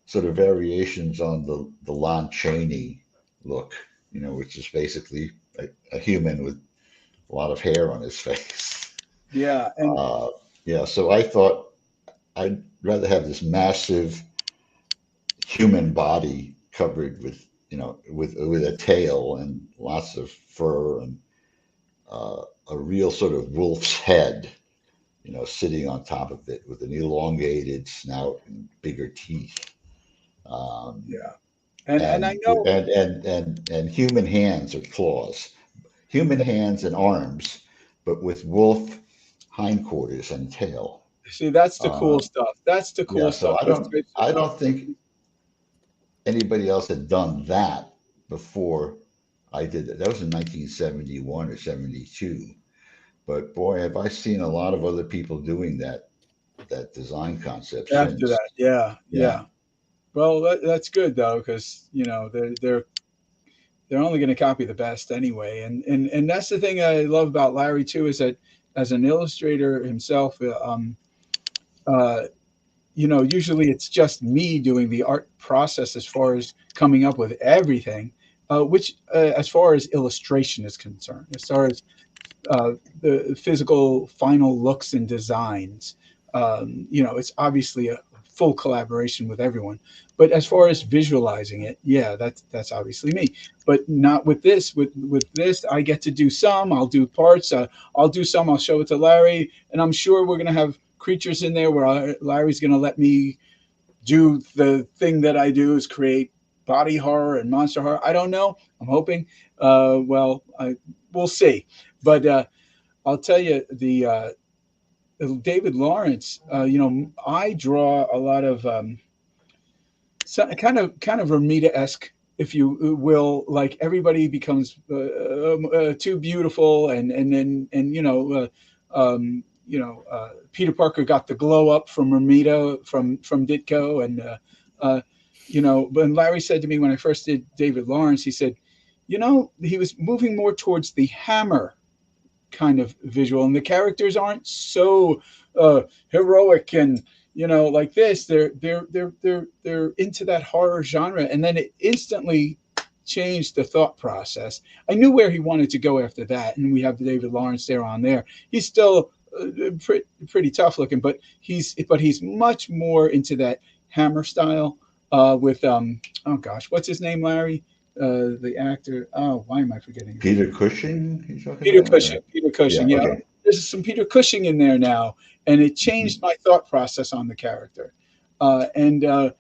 sort of variations on the Lon Chaney look, you know, which is basically a human with a lot of hair on his face. Yeah, and Yeah, so I thought I'd rather have this massive human body covered with, you know, with a tail and lots of fur and a real sort of wolf's head, you know, sitting on top of it with an elongated snout and bigger teeth. yeah, and I know And human hands or claws, human hands and arms, but with wolf hindquarters and tail. see that's the Uh, cool stuff. That's the yeah, cool so stuff. I don't think anybody else had done that before I did it. That was in 1971 or 72. But boy, have I seen a lot of other people doing that design concept After since. that, yeah, Yeah. yeah. Well, that's good though, because you know they're only going to copy the best anyway, and that's the thing I love about Larry too is that as an illustrator himself, uh, you know, usually it's just me doing the art process as far as coming up with everything, which as far as illustration is concerned, as far as the physical final looks and designs. You know, it's obviously a full collaboration with everyone. But as far as visualizing it, yeah, that's obviously me. But not with this. With this, I get to do some. I'll do parts. I'll do some. I'll show it to Larry, and I'm sure we're gonna have creatures in there where Larry's gonna let me do the thing that I do is create body horror and monster horror. I don't know. I'm hoping. We'll see. But I'll tell you the David Lawrence. You know, I draw a lot of kind of Ramita-esque, if you will. Like everybody becomes too beautiful, and Peter Parker got the glow up from Ramita from Ditko, and when Larry said to me when I first did David Lawrence, he said, you know, he was moving more towards the Hammer kind of visual, and the characters aren't so heroic and like this. They're into that horror genre, and then it instantly changed the thought process. I knew where he wanted to go after that, and we have David Lawrence there on there. He's still pretty tough looking, but he's much more into that Hammer style with oh gosh, what's his name, Larry? The actor. Oh, why am I forgetting? Peter Cushing, you talking Peter about? Cushing. Peter Cushing. Yeah, Okay. there's some Peter Cushing in there now, and it changed my thought process on the character, and it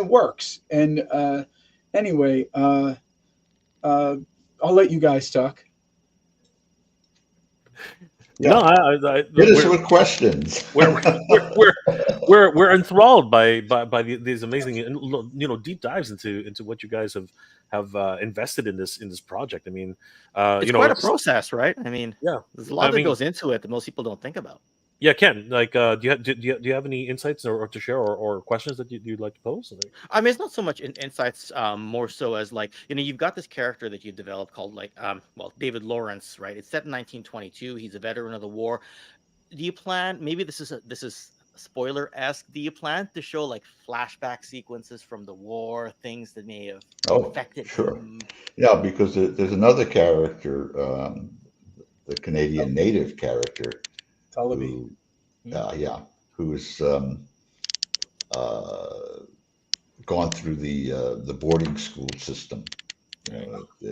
works. And anyway, I'll let you guys talk. Yeah. No, Hit us with questions. we're enthralled by these amazing deep dives into what you guys have invested in this project. I mean, it's quite a process, right? I mean, yeah, there's a lot that goes into it that most people don't think about. Yeah, Ken, like, do you have any insights or to share or questions that you'd like to pose? I mean, it's not so much insights, more so as like, you've got this character that you developed called David Lawrence, right? It's set in 1922. He's a veteran of the war. Do you plan? Maybe this is spoiler-esque. Do you plan to show like flashback sequences from the war, things that may have affected him? Yeah, because there's another character, the Canadian native character. Who, who's gone through the boarding school system,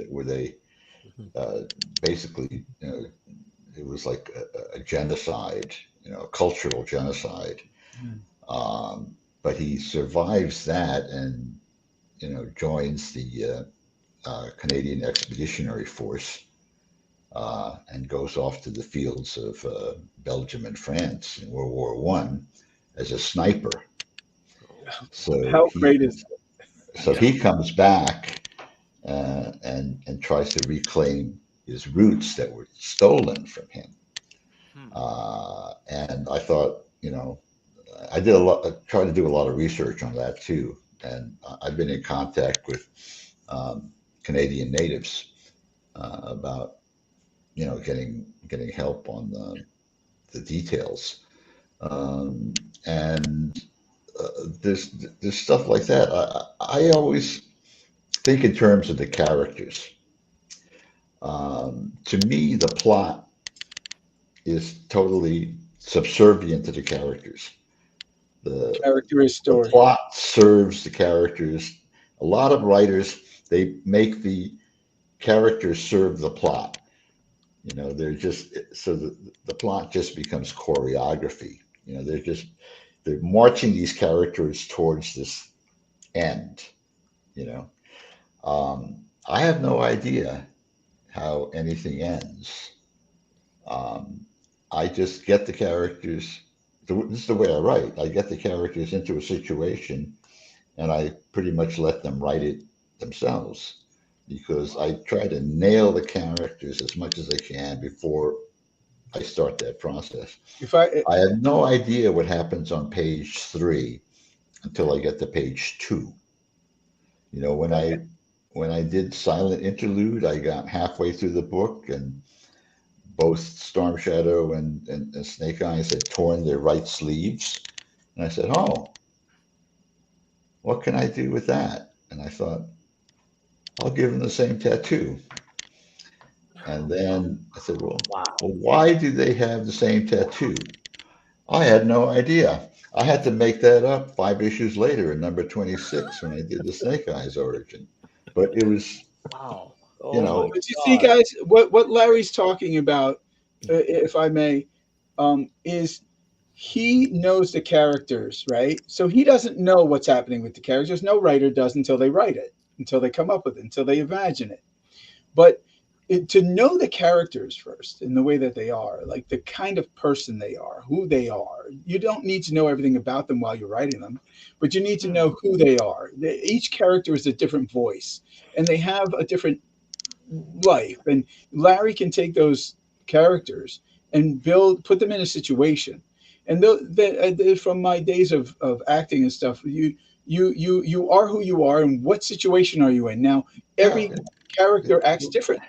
where they basically, it was like a genocide, a cultural genocide. But he survives that and joins the Canadian Expeditionary Force. And goes off to the fields of Belgium and France in World War I, as a sniper. So How great is he comes back and tries to reclaim his roots that were stolen from him. And I thought, I tried to do a lot of research on that too. And I've been in contact with Canadian natives about, getting help on the details. And there's stuff like that. I always think in terms of the characters. To me, the plot is totally subservient to the characters. The character is the story. plot serves the characters. A lot of writers, they make the characters serve the plot. They're just so the plot just becomes choreography. They're marching these characters towards this end. I have no idea how anything ends. I just get the characters. This is the way I write. I get the characters into a situation, and I pretty much let them write it themselves, because I try to nail the characters as much as I can before I start that process. I have no idea what happens on page 3 until I get to page 2. When I did Silent Interlude, I got halfway through the book, and both Storm Shadow and Snake Eyes had torn their right sleeves. And I said, oh, what can I do with that? And I thought, I'll give them the same tattoo. And then I said, well, why do they have the same tattoo? I had no idea. I had to make that up 5 issues later in number 26 when I did the Snake Eyes origin. But it was, Wow. But you see, guys, what Larry's talking about, if I may, is he knows the characters, right? So he doesn't know what's happening with the characters. No writer does until they write it, until they come up with it, until they imagine it. But to know the characters first in the way that they are, like the kind of person they are, who they are, you don't need to know everything about them while you're writing them, but you need to know who they are. Each character is a different voice, and they have a different life. And Larry can take those characters and put them in a situation. And from my days of acting and stuff, you are who you are, and what situation are you in? Now, every character acts different.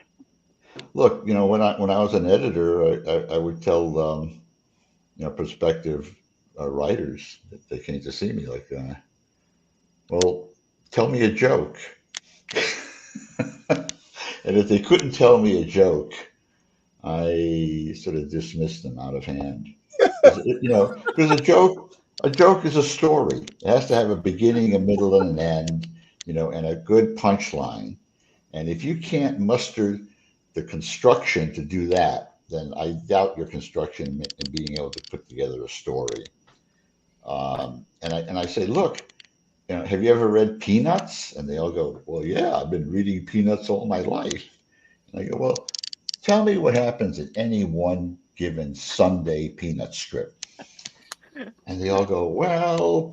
Look, when I was an editor, I would tell prospective writers that they came to see me, like, well, tell me a joke. And if they couldn't tell me a joke, I sort of dismissed them out of hand. Because a joke is a story. It has to have a beginning, a middle, and an end, and a good punchline. And if you can't muster the construction to do that, then I doubt your construction in being able to put together a story. And I say, look, have you ever read Peanuts? And they all go, well, yeah, I've been reading Peanuts all my life. And I go, well, tell me what happens in any one given Sunday Peanut strip. And they all go, well,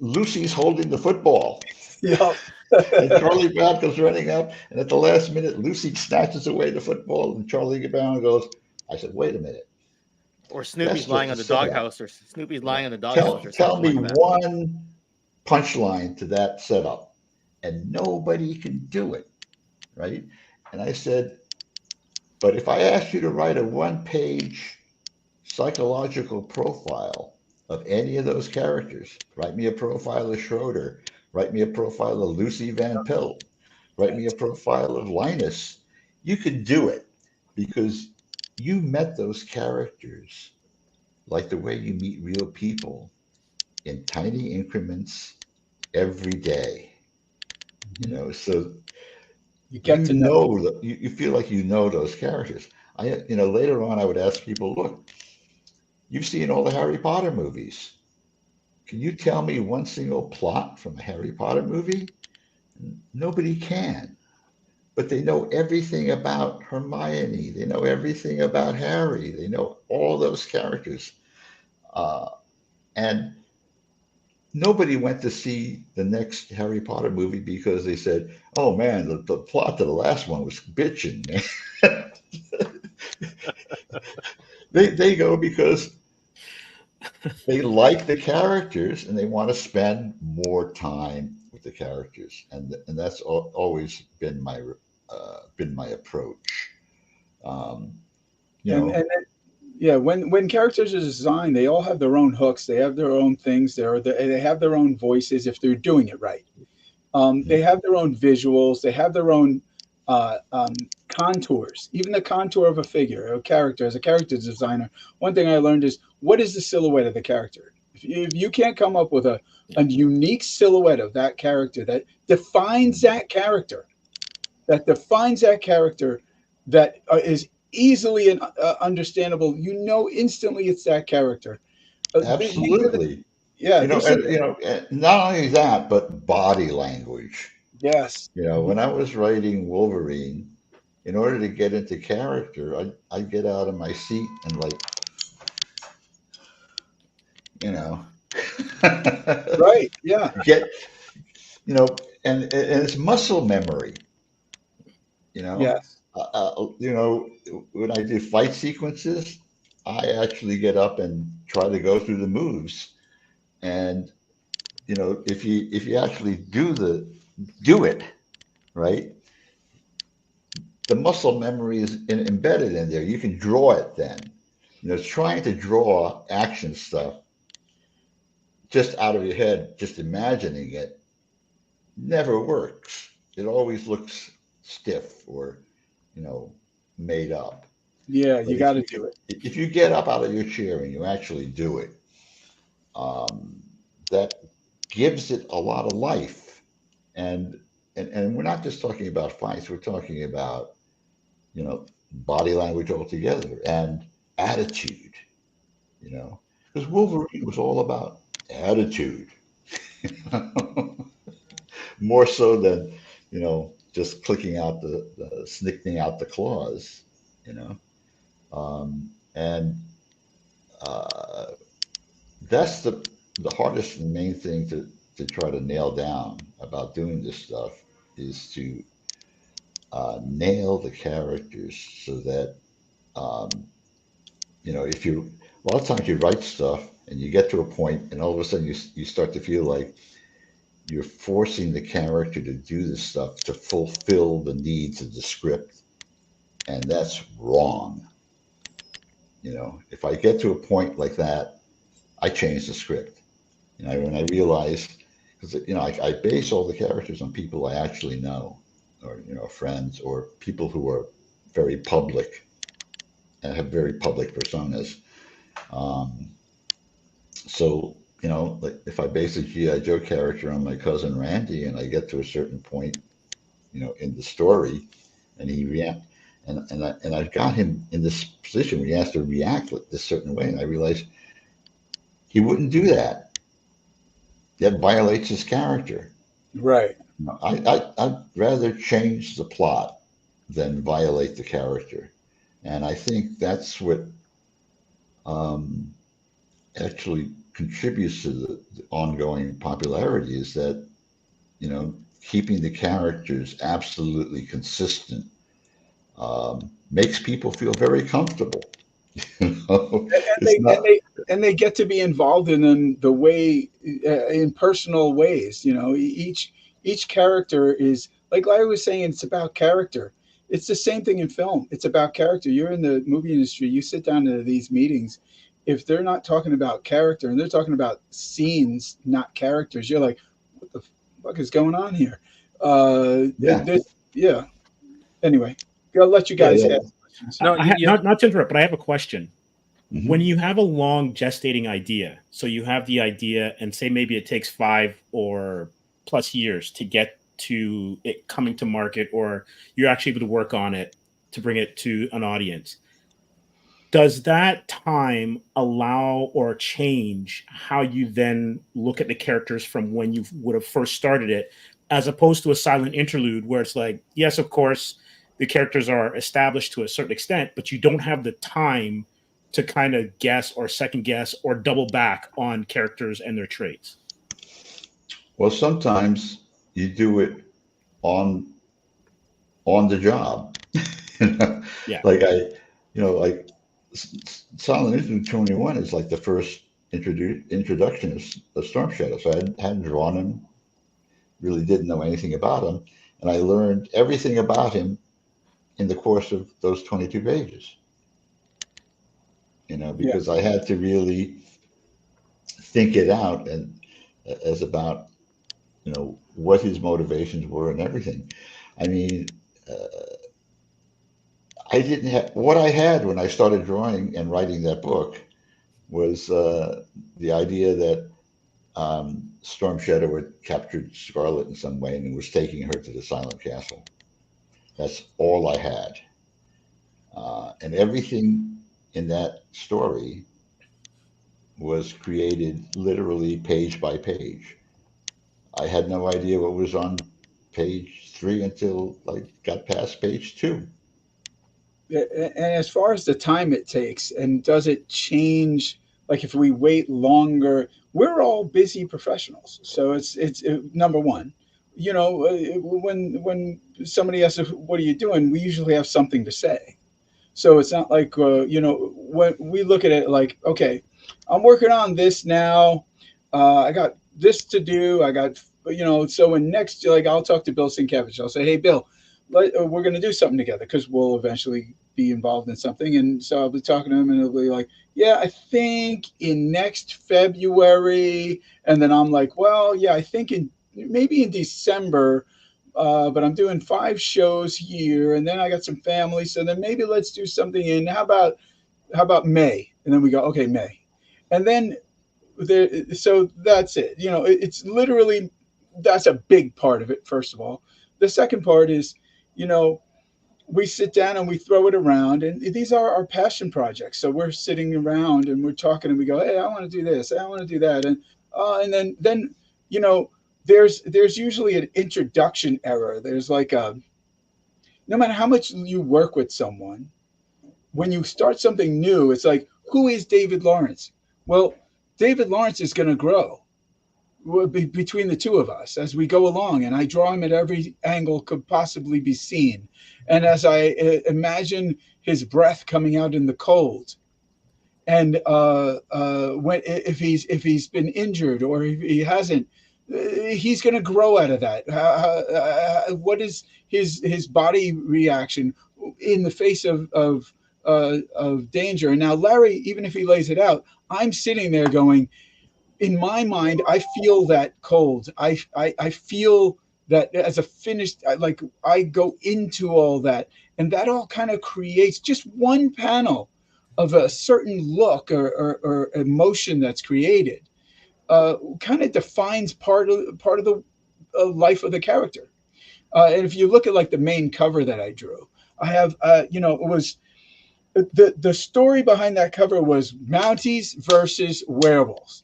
Lucy's holding the football. Yeah. And Charlie Brown comes running up, and at the last minute, Lucy snatches away the football, and Charlie Brown goes, I said, wait a minute. Or Snoopy's lying on the doghouse, or Snoopy's lying on the doghouse, or Tell something me like that. one punchline to that setup, and nobody can do it, right? And I said, but if I asked you to write a 1-page psychological profile of any of those characters, write me a profile of Schroeder, write me a profile of Lucy Van Pelt, write me a profile of Linus, you could do it because you met those characters like the way you meet real people in tiny increments every day. So you get to know that you feel like you know those characters. Later on I would ask people, look, you've seen all the Harry Potter movies. Can you tell me one single plot from a Harry Potter movie? Nobody can. But they know everything about Hermione. They know everything about Harry. They know all those characters. And nobody went to see the next Harry Potter movie because they said, "Oh man, the plot to the last one was bitching." They go because they like the characters and they want to spend more time with the characters, and that's always been my approach. You know, And yeah, when characters are designed, they all have their own hooks. They have their own things. They have their own voices if they're doing it right. They have their own visuals. They have their own contours. Even the contour of a figure, a character. As a character designer, one thing I learned is what is the silhouette of the character. If you can't come up with a unique silhouette of that character that defines that character, that is easily and understandable, you know instantly it's that character. absolutely. Yeah, not only that, but body language. yes. When I was writing Wolverine, in order to get into character, I'd get out of my seat and Right. Yeah. get, and it's muscle memory. Yes. When I do fight sequences, I actually get up and try to go through the moves. And, if you actually do it, right? The muscle memory is embedded in there. You can draw it then. Trying to draw action stuff just out of your head, just imagining it, never works. It always looks stiff or, made up. Yeah, But you got to do it. If you get up out of your chair and you actually do it, that gives it a lot of life. And we're not just talking about fights. We're talking about, body language altogether and attitude, because Wolverine was all about attitude, more so than, just snicking out the claws, and that's the hardest and main thing to try to nail down about doing this stuff is to nail the characters so that if a lot of times you write stuff and you get to a point and all of a sudden you start to feel like you're forcing the character to do this stuff to fulfill the needs of the script, and that's wrong. If I get to a point like that, I change the script. When I realize, because I base all the characters on people I actually know, or friends, or people who are very public and have very public personas. So like if I base a G.I. Joe character on my cousin Randy, and I get to a certain point, in the story, and he react, and I've got him in this position where he has to react this certain way, and I realize he wouldn't do that. That violates his character. Right. I'd rather change the plot than violate the character, and I think that's what actually contributes to the ongoing popularity is that keeping the characters absolutely consistent makes people feel very comfortable. And they get to be involved in them the way in personal ways. Each character is like Larry was saying. It's about character. It's the same thing in film. It's about character. You're in the movie industry. You sit down to these meetings. If they're not talking about character and they're talking about scenes, not characters, you're like, what the fuck is going on here? Yeah. Anyway, I'll let you guys ask questions. No, not to interrupt, but I have a question. Mhm. When you have a long gestating idea, so you have the idea and say maybe it takes 5 or plus years to get to it coming to market, or you're actually able to work on it to bring it to an audience, does that time allow or change how you then look at the characters from when you would have first started it, as opposed to a silent interlude where it's like, yes, of course, the characters are established to a certain extent, but you don't have the time to kind of guess or second guess or double back on characters and their traits? Well, sometimes you do it on the job. Yeah. Like like Asylum 21 is like the first introduction of Storm Shadow. So I hadn't drawn him, really didn't know anything about him, and I learned everything about him in the course of those 22 pages. Because I had to really think it out and as about what his motivations were and everything. I mean, I didn't have what I had when I started drawing and writing that book was the idea that Storm Shadow had captured Scarlet in some way and was taking her to the Silent Castle. That's all I had. And everything in that story was created literally page by page. I had no idea what was on page 3 until I got past page 2. And as far as the time it takes, and does it change? Like if we wait longer, we're all busy professionals. So it's number one. When somebody asks, "What are you doing?" we usually have something to say. So it's not like when we look at it like, okay, I'm working on this now. I got this to do. I got So when next, like I'll talk to Bill Sienkiewicz. I'll say, "Hey, Bill, we're going to do something together because we'll eventually be involved in something." And so I'll be talking to him and he'll be like, "Yeah, I think in next February." And then I'm like, "Well, yeah, I think maybe in December, but I'm doing 5 shows here. And then I got some family. So then maybe let's do something in, how about May?" And then we go, "Okay, May." And then so that's it. It's literally, that's a big part of it, first of all. The second part is, we sit down and we throw it around, and these are our passion projects. So we're sitting around and we're talking and we go, "Hey, I want to do this. I want to do that." And then there's usually an introduction error. There's like no matter how much you work with someone, when you start something new, it's like, who is David Lawrence? Well, David Lawrence is going to grow between the two of us as we go along, and I draw him at every angle could possibly be seen. And as I imagine his breath coming out in the cold, and if he's been injured or if he hasn't, he's going to grow out of that. What is his body reaction in the face of danger? And now Larry, even if he lays it out, I'm sitting there going, in my mind, I feel that cold. I feel that as a finished, like I go into all that, and that all kind of creates just one panel of a certain look or emotion that's created. Kind of defines part of the life of the character. And if you look at like the main cover that I drew, I have it was the story behind that cover was Mounties versus Werewolves.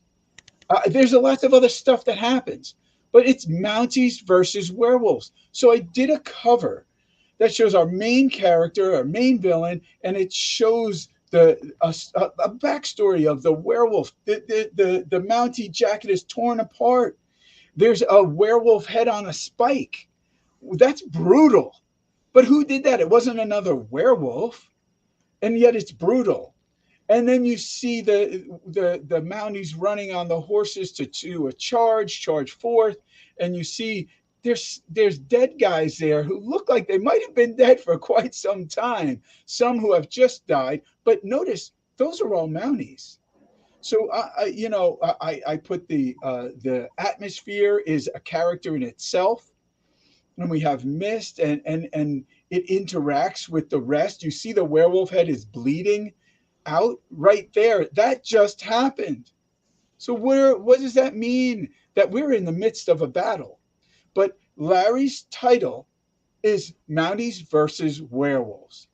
There's a lot of other stuff that happens, but it's Mounties versus Werewolves. So I did a cover that shows our main character, our main villain, and it shows a backstory of the werewolf. The Mountie jacket is torn apart. There's a werewolf head on a spike. That's brutal. But who did that? It wasn't another werewolf, and yet it's brutal. And then you see the Mounties running on the horses to a charge forth, and you see there's dead guys there who look like they might have been dead for quite some time. Some who have just died, but notice those are all Mounties. So I put the atmosphere is a character in itself, and we have mist and it interacts with the rest. You see the werewolf head is bleeding out right there. That just happened. So what does that mean? That we're in the midst of a battle. But Larry's title is Mounties versus Werewolves.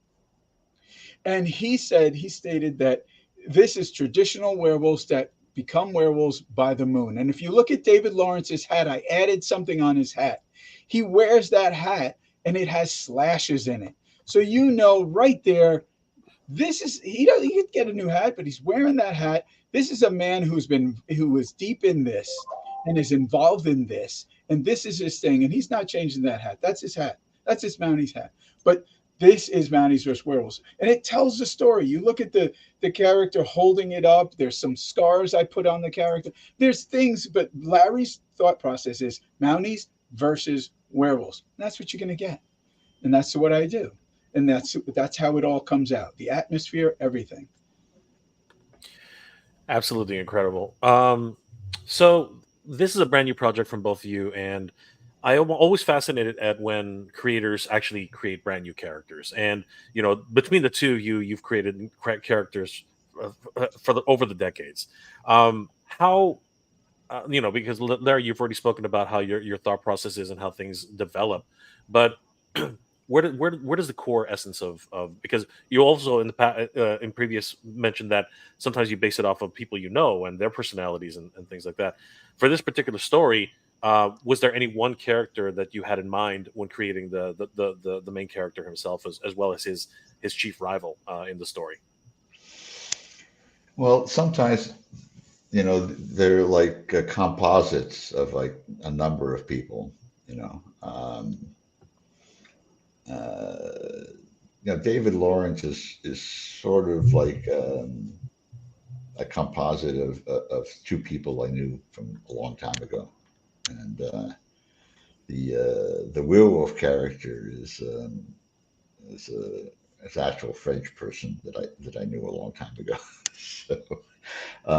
And he stated that this is traditional werewolves that become werewolves by the moon. And if you look at David Lawrence's hat, I added something on his hat. He wears that hat and it has slashes in it. So right there, This is he could get a new hat, but he's wearing that hat. This is a man who was deep in this and is involved in this, and this is his thing, and he's not changing that hat. That's his hat. That's his Mounties hat. But this is Mounties vs. Werewolves, and it tells the story. You look at the character holding it up. There's some scars I put on the character. There's things, but Larry's thought process is Mounties versus werewolves. And that's what you're going to get, and that's what I do, and that's how it all comes out. The atmosphere, everything. Absolutely incredible. So this is a brand new project from both of you, and I am always fascinated at when creators actually create brand new characters. And between the two of you, you've created characters over the decades. How because Larry, you've already spoken about how your thought process is and how things develop, but where does the core essence of because you also in previous mentioned that sometimes you base it off of people and their personalities and things like that. For this particular story, was there any one character that you had in mind when creating the main character himself, as well as his chief rival in the story? Well, sometimes they're like composites of like a number of people. David Lawrence is sort of like a composite of two people I knew from a long time ago, and the werewolf character is an actual French person that I knew a long time ago. So,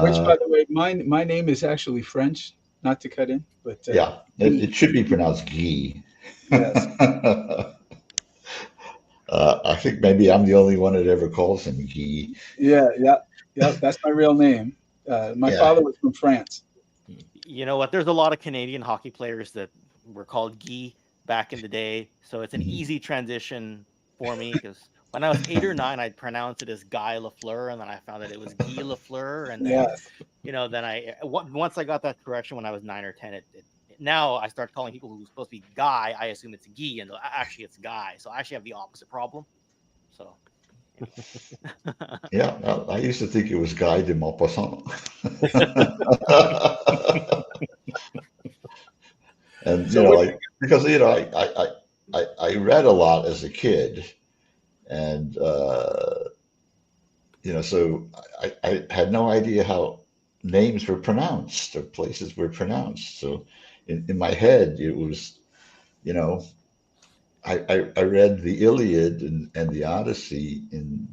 which, by the way, my name is actually French. Not to cut in, but yeah, it should be pronounced Guy. Yes. I think maybe I'm the only one that ever calls him Guy. Yeah. That's my real name. My father was from France. You know what? There's a lot of Canadian hockey players that were called Guy back in the day, so it's an easy transition for me because when I was 8 or 9, I'd pronounce it as Guy Lafleur, and then I found that it was Guy Lafleur, and then then once I got that correction when I was 9 or 10, now I start calling people who's supposed to be Guy. I assume it's Guy, and actually it's Guy. So I actually have the opposite problem. So. Yeah, I used to think it was Guy de Maupassant. And because I read a lot as a kid, and so I had no idea how names were pronounced or places were pronounced. So in my head, it was, I read the Iliad and the Odyssey in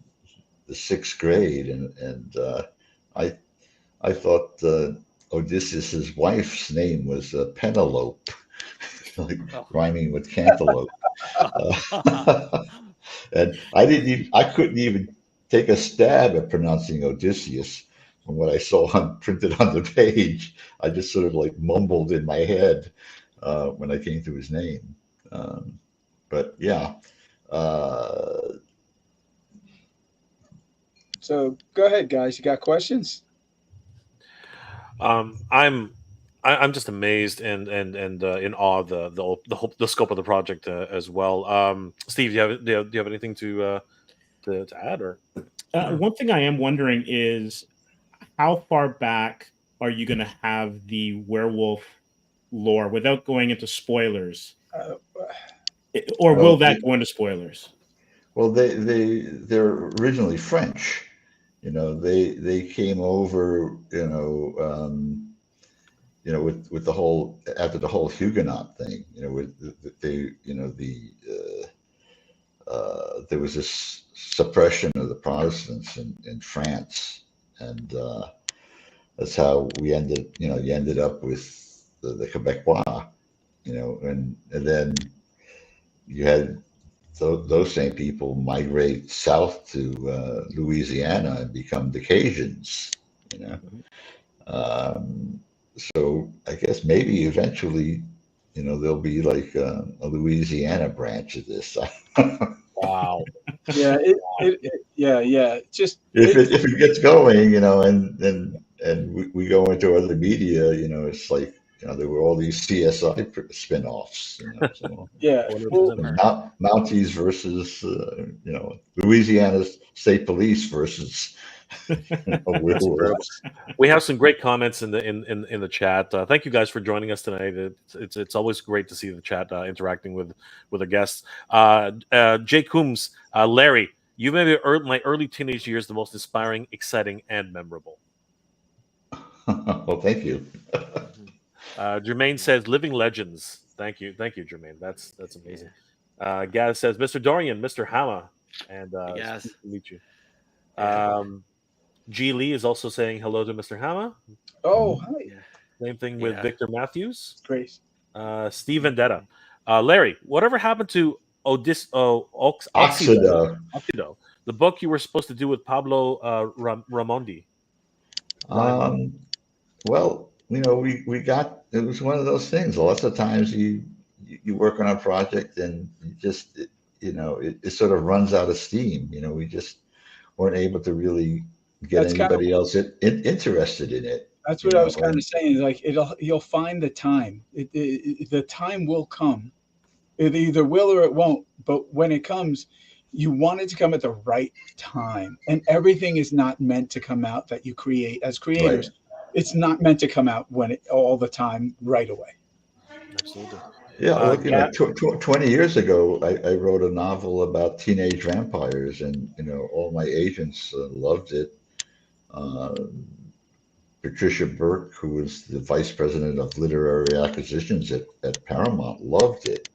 the 6th grade, and I thought Odysseus' wife's name was Penelope, rhyming with cantaloupe, and I couldn't even take a stab at pronouncing Odysseus. From what I saw printed on the page, I just sort of like mumbled in my head when I came to his name. But yeah. So go ahead, guys. You got questions? I'm just amazed and in awe of the scope of the project as well. Steve, do you have anything to add? Or one thing I am wondering is how far back are you going to have the werewolf lore without going into spoilers, or will that go into spoilers? Well, they're originally French. They came over, with the whole after the whole Huguenot thing. There was this suppression of the Protestants in France, and that's how we ended. You ended up with the Quebecois. And then you had those same people migrate south to Louisiana and become the Cajuns. So I guess maybe eventually, there'll be like a Louisiana branch of this. wow. Yeah. Just if it gets going, and we go into other media, it's like. There were all these CSI spin-offs. Yeah. Mounties versus, Louisiana's state police versus werewolves. We have some great comments in the chat. Thank you guys for joining us tonight. It's always great to see the chat interacting with the guests. Jay Coombs, Larry, you made my early teenage years the most inspiring, exciting, and memorable. Well, thank you. Jermaine says, "Living legends." Thank you, Jermaine. That's amazing. Gaz says, "Mr. Dorian, Mr. Hama," and Yes. nice to meet you. Yeah. G. Lee is also saying hello to Mr. Hama. Oh, hi. Yeah. Same thing with Yeah. Victor Matthews. Grace. Steve Vendetta. Larry, whatever happened to Oxido, the book you were supposed to do with Pablo Raimondi? Well, we got, it was one of those things. Lots of times you work on a project and you just, it sort of runs out of steam. We just weren't able to really get anybody else interested in it. That's what I was kind of saying. Like you'll find the time. The time will come. It either will or it won't. But when it comes, you want it to come at the right time. And everything is not meant to come out that you create as creators. Right. It's not meant to come out all the time right away. Absolutely. Yeah, 20 years ago, I wrote a novel about teenage vampires, and all my agents loved it. Patricia Burke, who was the vice president of literary acquisitions at Paramount, loved it.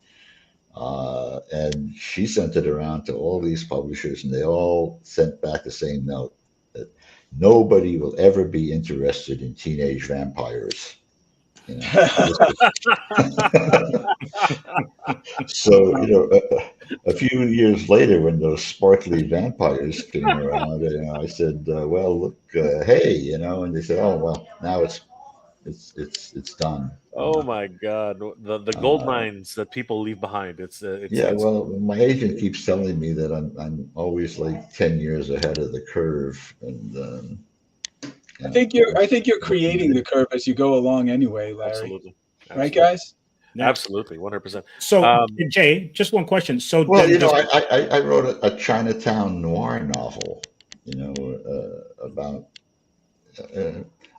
And she sent it around to all these publishers, and they all sent back the same note that nobody will ever be interested in teenage vampires. So, a few years later, when those sparkly vampires came around, I said, well, look, hey, and they said, oh, well, now it's done. Oh my God, the gold mines that people leave behind. Well, my agent keeps telling me that I'm always like 10 years ahead of the curve, and I think you're creating the curve as you go along anyway, Larry. Absolutely. Right, guys? Absolutely, 100%. So, Jay, just one question. So, well, I wrote a Chinatown noir novel, about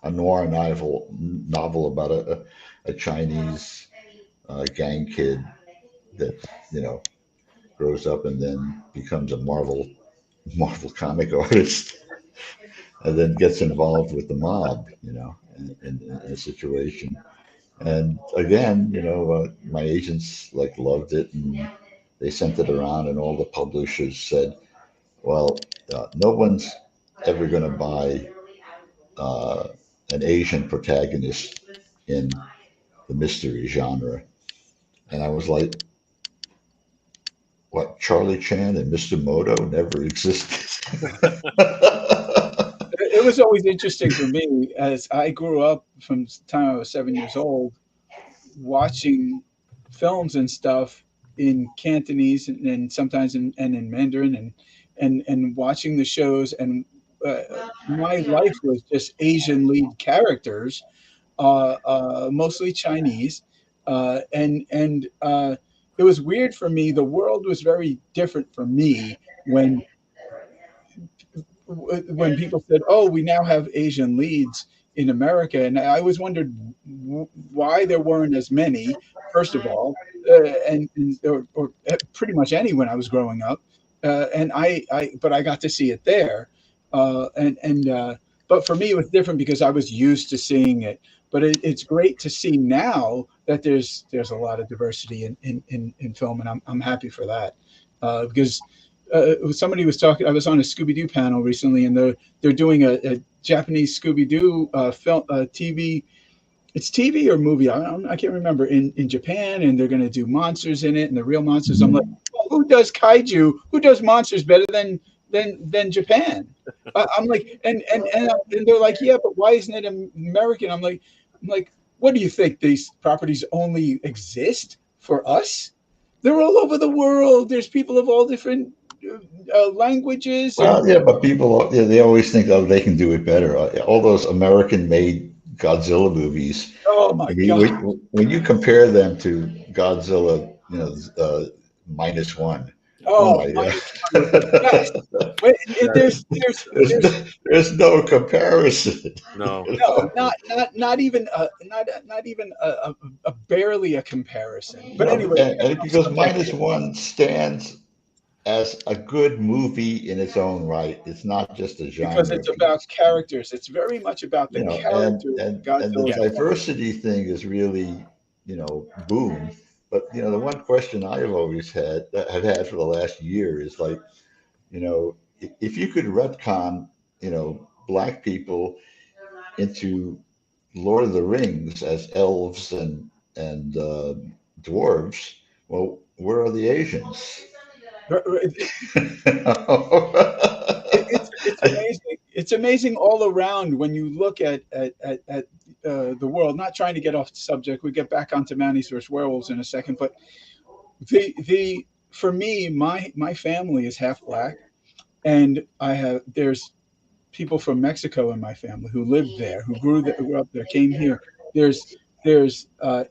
a noir novel about a Chinese gang kid that grows up and then becomes a Marvel comic artist, and then gets involved with the mob, in a situation. And again, my agents loved it, and they sent it around, and all the publishers said, well, no one's ever going to buy an Asian protagonist in the mystery genre. And I was like, what, Charlie Chan and Mr. Moto never existed? It was always interesting for me, as I grew up from the time I was 7 years old, watching films and stuff in Cantonese and sometimes in Mandarin, and watching the shows, and my life was just Asian lead characters, mostly Chinese, and it was weird for me. The world was very different for me when people said, "Oh, we now have Asian leads in America," and I always wondered why there weren't as many. First of all, or pretty much any when I was growing up, but I got to see it there, but for me it was different because I was used to seeing it. But it's great to see now that there's a lot of diversity in film, and I'm happy for that, because. Somebody was talking. I was on a Scooby-Doo panel recently, and they're doing a Japanese Scooby-Doo film, TV. It's TV or movie. I can't remember. In Japan, and they're going to do monsters in it, and the real monsters. I'm like, well, who does kaiju? Who does monsters better than Japan? I'm like, and they're like, yeah, but why isn't it American? I'm like, what do you think? These properties only exist for us? They're all over the world. There's people of all different languages. Well, yeah, but people, they always think, oh, they can do it better. All those American-made Godzilla movies. Oh my God! When you compare them to Godzilla, -1, Oh Oh, my mine God. is wonderful. Yes. Wait, There's no comparison. No. You no, know? not even not even a barely a comparison. But No, anyway, and off because subject minus here. one stands as a good movie in its own right. It's not just a Because genre it's about piece, characters. It's very much about the you know, characters that and the Godzilla is about. diversity thing is really, boom. But the one question I've always had for the last year is like, if you could retcon, black people into Lord of the Rings as elves and dwarves, well, where are the Asians? It's amazing. It's amazing all around when you look at the world. Not trying to get off the subject. We get back onto Mounties vs Werewolves in a second, but the for me, my family is half black, and there's people from Mexico in my family who lived there, who grew up there, came here. There's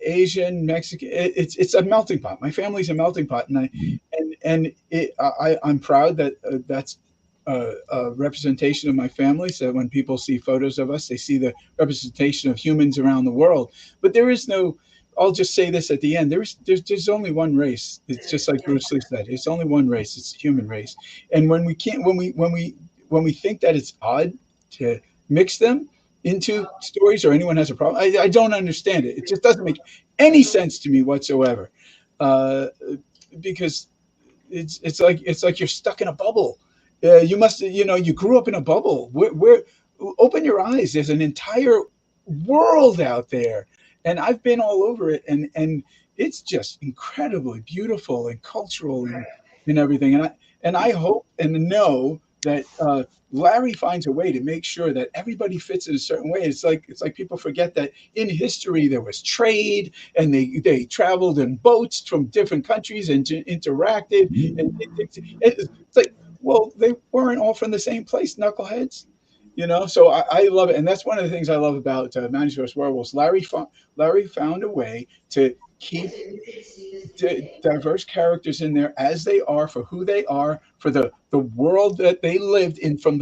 Asian, Mexican. It's a melting pot. My family's a melting pot, I'm proud that that's a representation of my family. So when people see photos of us, they see the representation of humans around the world. But there is no. I'll just say this at the end. There's only one race. It's just like Bruce Lee said. It's only one race. It's the human race. And when we can't, when we think that it's odd to mix them into stories, or anyone has a problem, I don't understand it. It just doesn't make any sense to me whatsoever, because it's like you're stuck in a bubble. You must, you grew up in a bubble. Where open your eyes. There's an entire world out there, and I've been all over it, and it's just incredibly beautiful and cultural and everything. And I hope and know that Larry finds a way to make sure that everybody fits in a certain way. It's like people forget that in history there was trade, and they traveled in boats from different countries and interacted. And it's like, well, they weren't all from the same place, knuckleheads. So I love it, and that's one of the things I love about Mounties vs Werewolves. Larry found a way to keep diverse characters in there as they are, for who they are, for the world that they lived in, from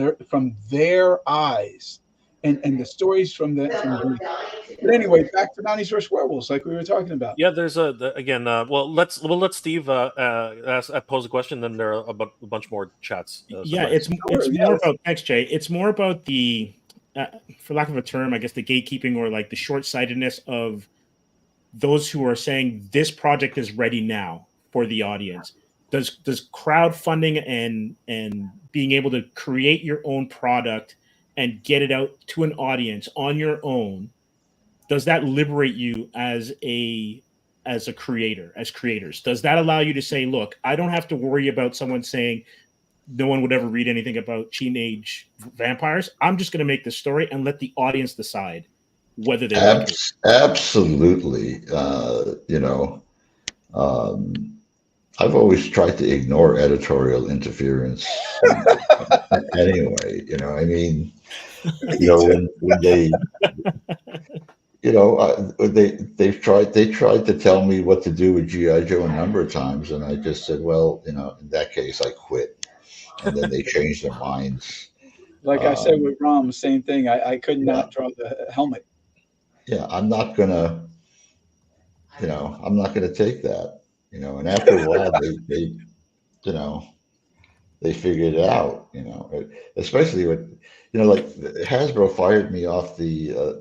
their eyes, and the stories from. But anyway, back to Mounties vs Werewolves, like we were talking about. Yeah, there's again. Well, let Steve pose a question. Then there are a bunch more chats. Yeah, summarized. it's more about XJ. It's more about the, for lack of a term, I guess the gatekeeping, or like the short-sightedness of those who are saying this project is ready now for the audience. Does crowdfunding and being able to create your own product and get it out to an audience on your own, does that liberate you as a creator, as creators? Does that allow you to say, look, I don't have to worry about someone saying no one would ever read anything about teenage vampires. I'm just going to make the story and let the audience decide whether they like it. Absolutely. I've always tried to ignore editorial interference anyway. I mean, when they, they tried to tell me what to do with GI Joe a number of times, and I just said, well, in that case, I quit. And then they changed their minds. Like I said with Rom, same thing. I could not draw the helmet. Yeah, I'm not gonna take that. And after a while, they figured it out. Especially with, like Hasbro fired me off the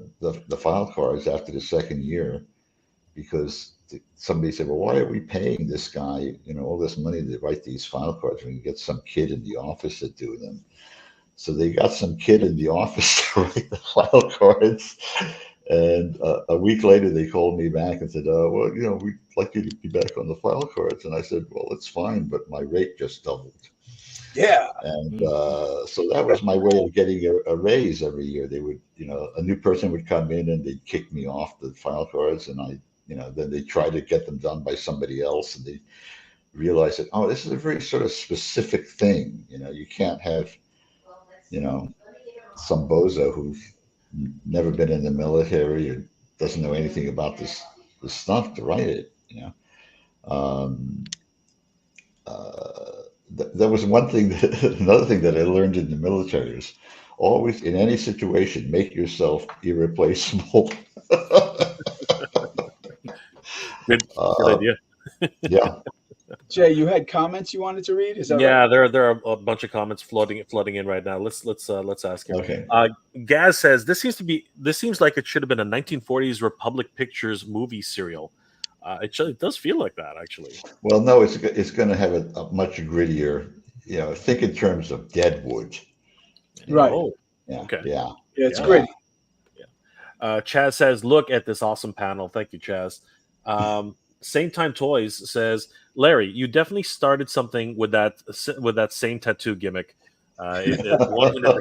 file cards after the second year, because somebody said, well, why are we paying this guy, all this money to write these file cards when you get some kid in the office to do them? So they got some kid in the office to write the file cards. And a week later, they called me back and said, well, we'd like you to be back on the file cards. And I said, well, it's fine, but my rate just doubled. Yeah. And so that was my way of getting a raise every year. They would, a new person would come in and they'd kick me off the file cards, and then they try to get them done by somebody else, and they realize that, oh, this is a very sort of specific thing. You can't have, some bozo who's never been in the military or doesn't know anything about this stuff to write it. Um, that was one thing. Another thing that I learned in the military is always, in any situation, make yourself irreplaceable. Good idea. Yeah. Jay, you had comments you wanted to read? Is that Yeah, right? there are a bunch of comments flooding in right now. Let's ask him. Okay. Gaz says this seems like it should have been a 1940s Republic Pictures movie serial. It does feel like that, actually. Well, no, it's going to have a much grittier. Think in terms of Deadwood. Right. Oh, Yeah. okay. Yeah. Yeah, it's Yeah. gritty. Chaz says, "Look at this awesome panel." Thank you, Chaz. Same Time Toys says, "Larry, you definitely started something with that same tattoo gimmick. 100%.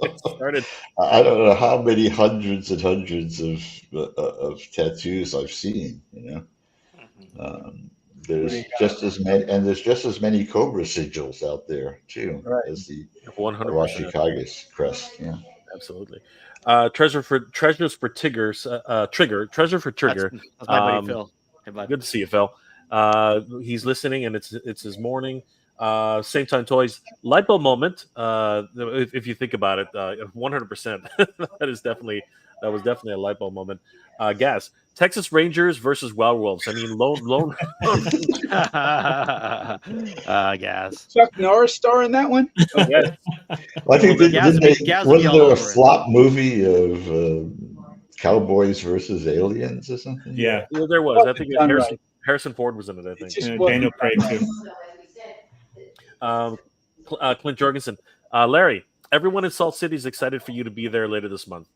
It started. I don't know how many hundreds and hundreds of tattoos I've seen. There's just as many, and there's just as many Cobra sigils out there too, Right. as the 100%. Arashikage's crest. Yeah. Absolutely. Treasures for Trigger. Treasure for Trigger. That's my buddy Phil. Hey, bud. Good to see you, Phil. He's listening, and it's his morning. Same Time Toys lipo moment. If you think about it, 100%. That was definitely a lipo moment. Gas. Texas Rangers versus Werewolves. I mean, lone Gas. Chuck Norris star in that one? yes. Well, I think Gaz would be wasn't all there a over it. flop movie of Cowboys versus aliens or something? Yeah, Yeah, there was. I think Done right. Harrison Ford was in it. I think. It's just Daniel Craig too. Clint Jorgensen. Larry, everyone in Salt City is excited for you to be there later this month.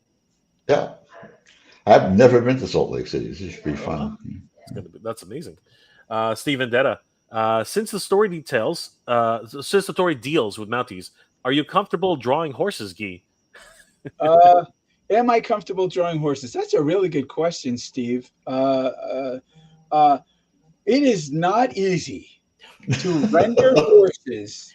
Yeah. I've never been to Salt Lake City. This should be fun. That's amazing. Steve Vendetta. Since the story deals with Mounties, are you comfortable drawing horses, Guy? Am I comfortable drawing horses? That's a really good question, Steve. It is not easy to render horses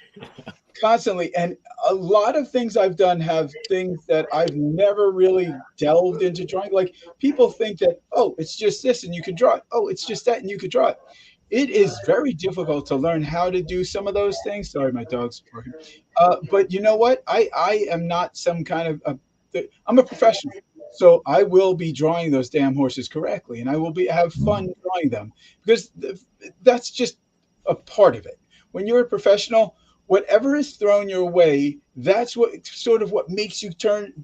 constantly, and a lot of things I've done have things that I've never really delved into drawing. Like, people think that, oh, it's just this and you could draw it. Oh, it's just that and you could draw it. It is very difficult to learn how to do some of those things. Sorry, my dog's barking. But you know what? I am not some kind of I'm a professional, so I will be drawing those damn horses correctly, and I will have fun drawing them, because that's just a part of it. When you're a professional, whatever is thrown your way, that's what makes you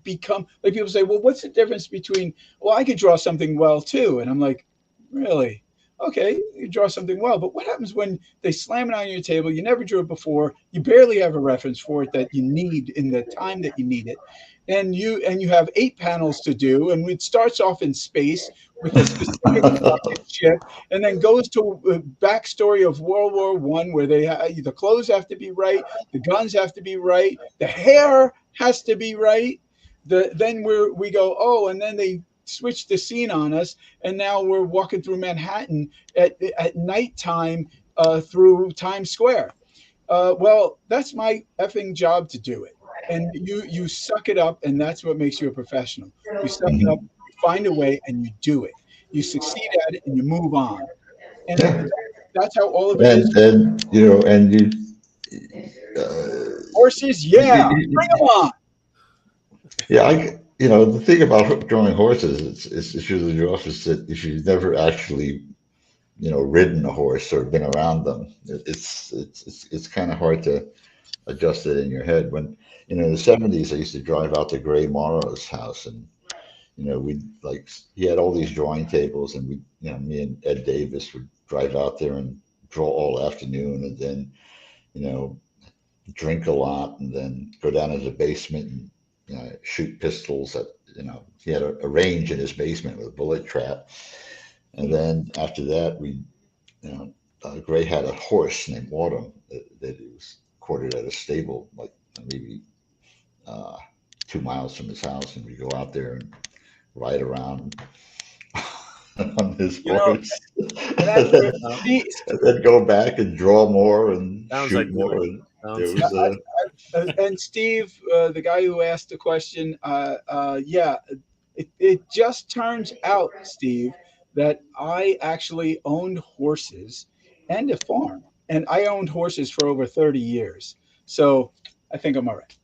become, like, people say, well, what's the difference between, well, I could draw something well too. And I'm like, really? Okay, you draw something well, but what happens when they slam it on your table? You never drew it before. You barely have a reference for it that you need in the time that you need it. And you have 8 panels to do, and it starts off in space with a specific rocket ship, and then goes to a backstory of World War I, where the clothes have to be right, the guns have to be right, the hair has to be right. Then we go, oh, and then they switch the scene on us, and now we're walking through Manhattan at nighttime through Times Square. Well, that's my effing job to do it. And you suck it up, and that's what makes you a professional. You suck it up, you find a way, and you do it. You succeed at it, and you move on. And that's how all of it is. Horses, yeah, bring them on. Yeah, the thing about drawing horses, it's usually rough, is that if you've never actually, ridden a horse or been around them, it's kind of hard to adjust it in your head. When in the 70s, I used to drive out to Gray Morrow's house, and he had all these drawing tables, and me and Ed Davis would drive out there and draw all afternoon, and then drink a lot, and then go down to the basement and shoot pistols at, he had a range in his basement with a bullet trap. And then after that, Gray had a horse named Autumn that he was quartered at a stable, like maybe 2 miles from his house, and we go out there and ride around on his horse, and then go back and draw more and shoot more. And Steve, the guy who asked the question, it just turns out, Steve, that I actually owned horses and a farm. and I owned horses for over 30 years, so I think I'm all right.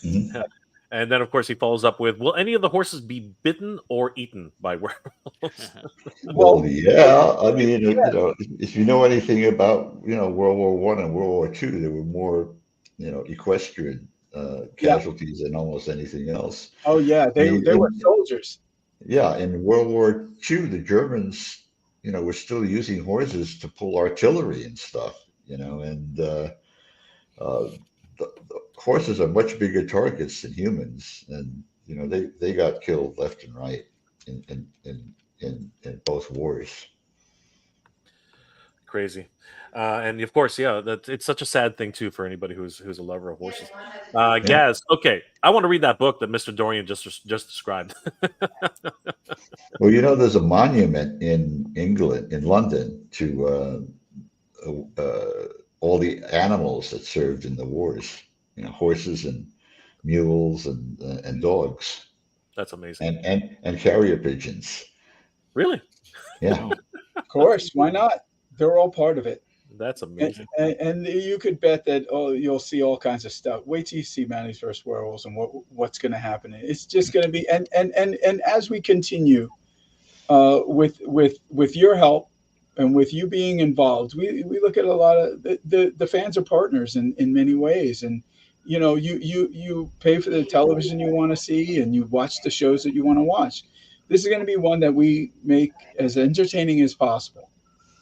Mhm. And then, of course, he follows up with, "Will any of the horses be bitten or eaten by werewolves?" Well, yeah. I mean, if you know anything about, World War One and World War Two, there were more, equestrian Yeah. casualties than almost anything else. Oh yeah, I mean, they were soldiers. yeah, in World War Two, the Germans, were still using horses to pull artillery and stuff, and the horses are much bigger targets than humans, and they got killed left and right in both wars. Crazy. And of course, yeah, that it's such a sad thing too for anybody who's a lover of horses. Gaz, okay, I want to read that book that Mr. Dorian just described. Well, there's a monument in England, in London, to all the animals that served in the wars. Horses and mules and dogs. That's amazing. And carrier pigeons. Really? Yeah. Of course, why not? They're all part of it. That's amazing. And you could bet that you'll see all kinds of stuff. Wait till you see Mounties vs. Werewolves and what's going to happen. It's just going to be and as we continue with your help and with you being involved, we look at a lot of the fans are partners in many ways, and you pay for the television you want to see and you watch the shows that you want to watch. This is going to be one that we make as entertaining as possible,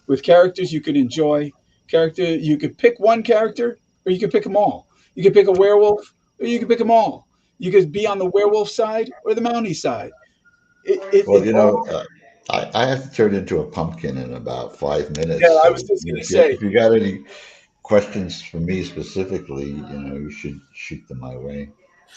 with characters you could enjoy. You could pick one character, or you could pick them all. You could pick a werewolf, or you could pick them all. You could be on the werewolf side or the Mountie side. I have to turn into a pumpkin in about 5 minutes. Yeah, I was just going to say. If you got any questions for me specifically, you should shoot them my way.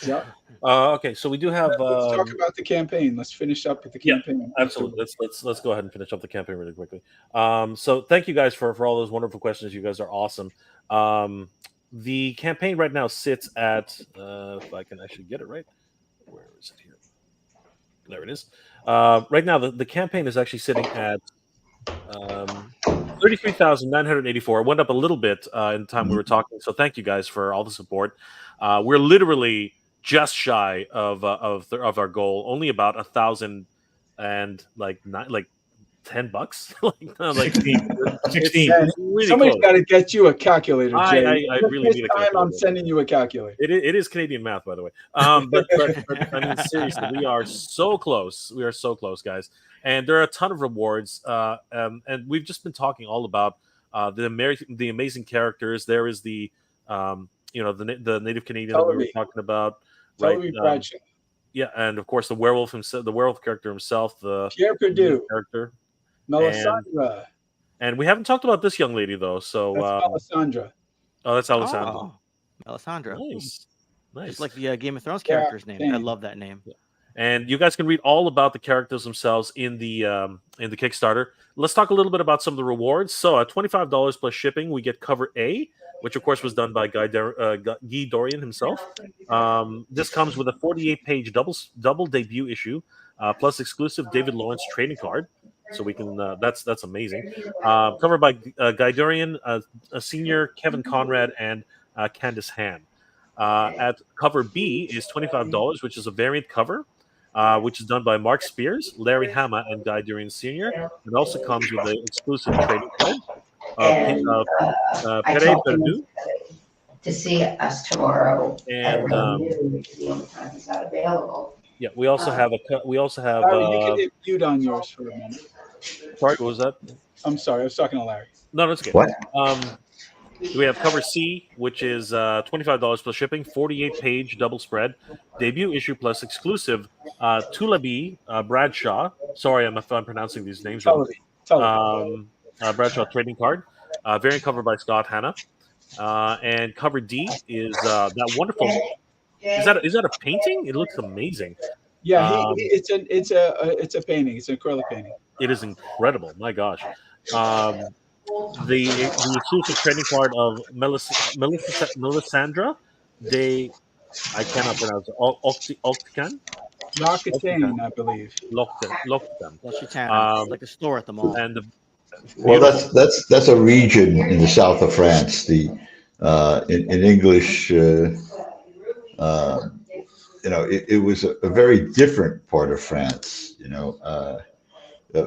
Yeah. Okay, so we do have. Let's talk about the campaign. Let's finish up with the campaign. Yeah, absolutely. Let's go ahead and finish up the campaign really quickly. So thank you guys for all those wonderful questions. You guys are awesome. The campaign right now sits at, if I can actually get it right, where is it here? There it is. Right now, the campaign is actually sitting at 33,984. It went up a little bit in the time we were talking. So thank you guys for all the support. We're literally just shy of our goal. Only about 1,000 and like $10, like 16. Really somebody's close. got to get you a calculator, Jay. I really need a calculator. I'm sending you a calculator. It is Canadian math, by the way. But I mean, seriously, we are so close. We are so close, guys. And there are a ton of rewards. And we've just been talking all about the amazing characters. There is the the native Canadian that we were talking about, right? Yeah, and of course the werewolf himself, the werewolf character himself, the Pierre Perdue character, Melisandre. And we haven't talked about this young lady though. So that's Melisandre. Oh, that's Alessandra. Oh, Melisandre. Nice. Just like the Game of Thrones character's name. I love that name. Yeah. And you guys can read all about the characters themselves in the Kickstarter. Let's talk a little bit about some of the rewards. So at $25 plus shipping, we get cover A, which of course was done by Guy Dorian himself. This comes with a 48-page double debut issue, plus exclusive David Lawrence trading card. So we can that's amazing. Covered by Guy Dorian Sr, Kevin Conrad, and Candice Han. At cover B is $25, which is a variant cover, which is done by Mark Spears, Larry Hama, and Guy Dorian Sr. It also comes with an exclusive trading card. Pere Perdue to see us tomorrow. And the only time he's not available. Yeah, we also have you can hit mute on yours for a minute. Sorry, what was that? I'm sorry, I was talking to Larry. No, that's okay. What? We have cover C, which is $25 plus shipping, 48-page double spread, debut issue plus exclusive Tulabi Bradshaw. Sorry, if I'm pronouncing these names wrong. Bradshaw trading card, variant cover by Scott Hanna, and cover D is that wonderful. Is that a painting? It looks amazing. Yeah, it's a painting. It's an acrylic painting. It is incredible. My gosh. The exclusive trading card of Melisandre de, I cannot pronounce it, Octican? L'Occitane, I believe. L'Octican. It's like a store at the mall. And Well, that's a region in the south of France. The in English, it was a very different part of France.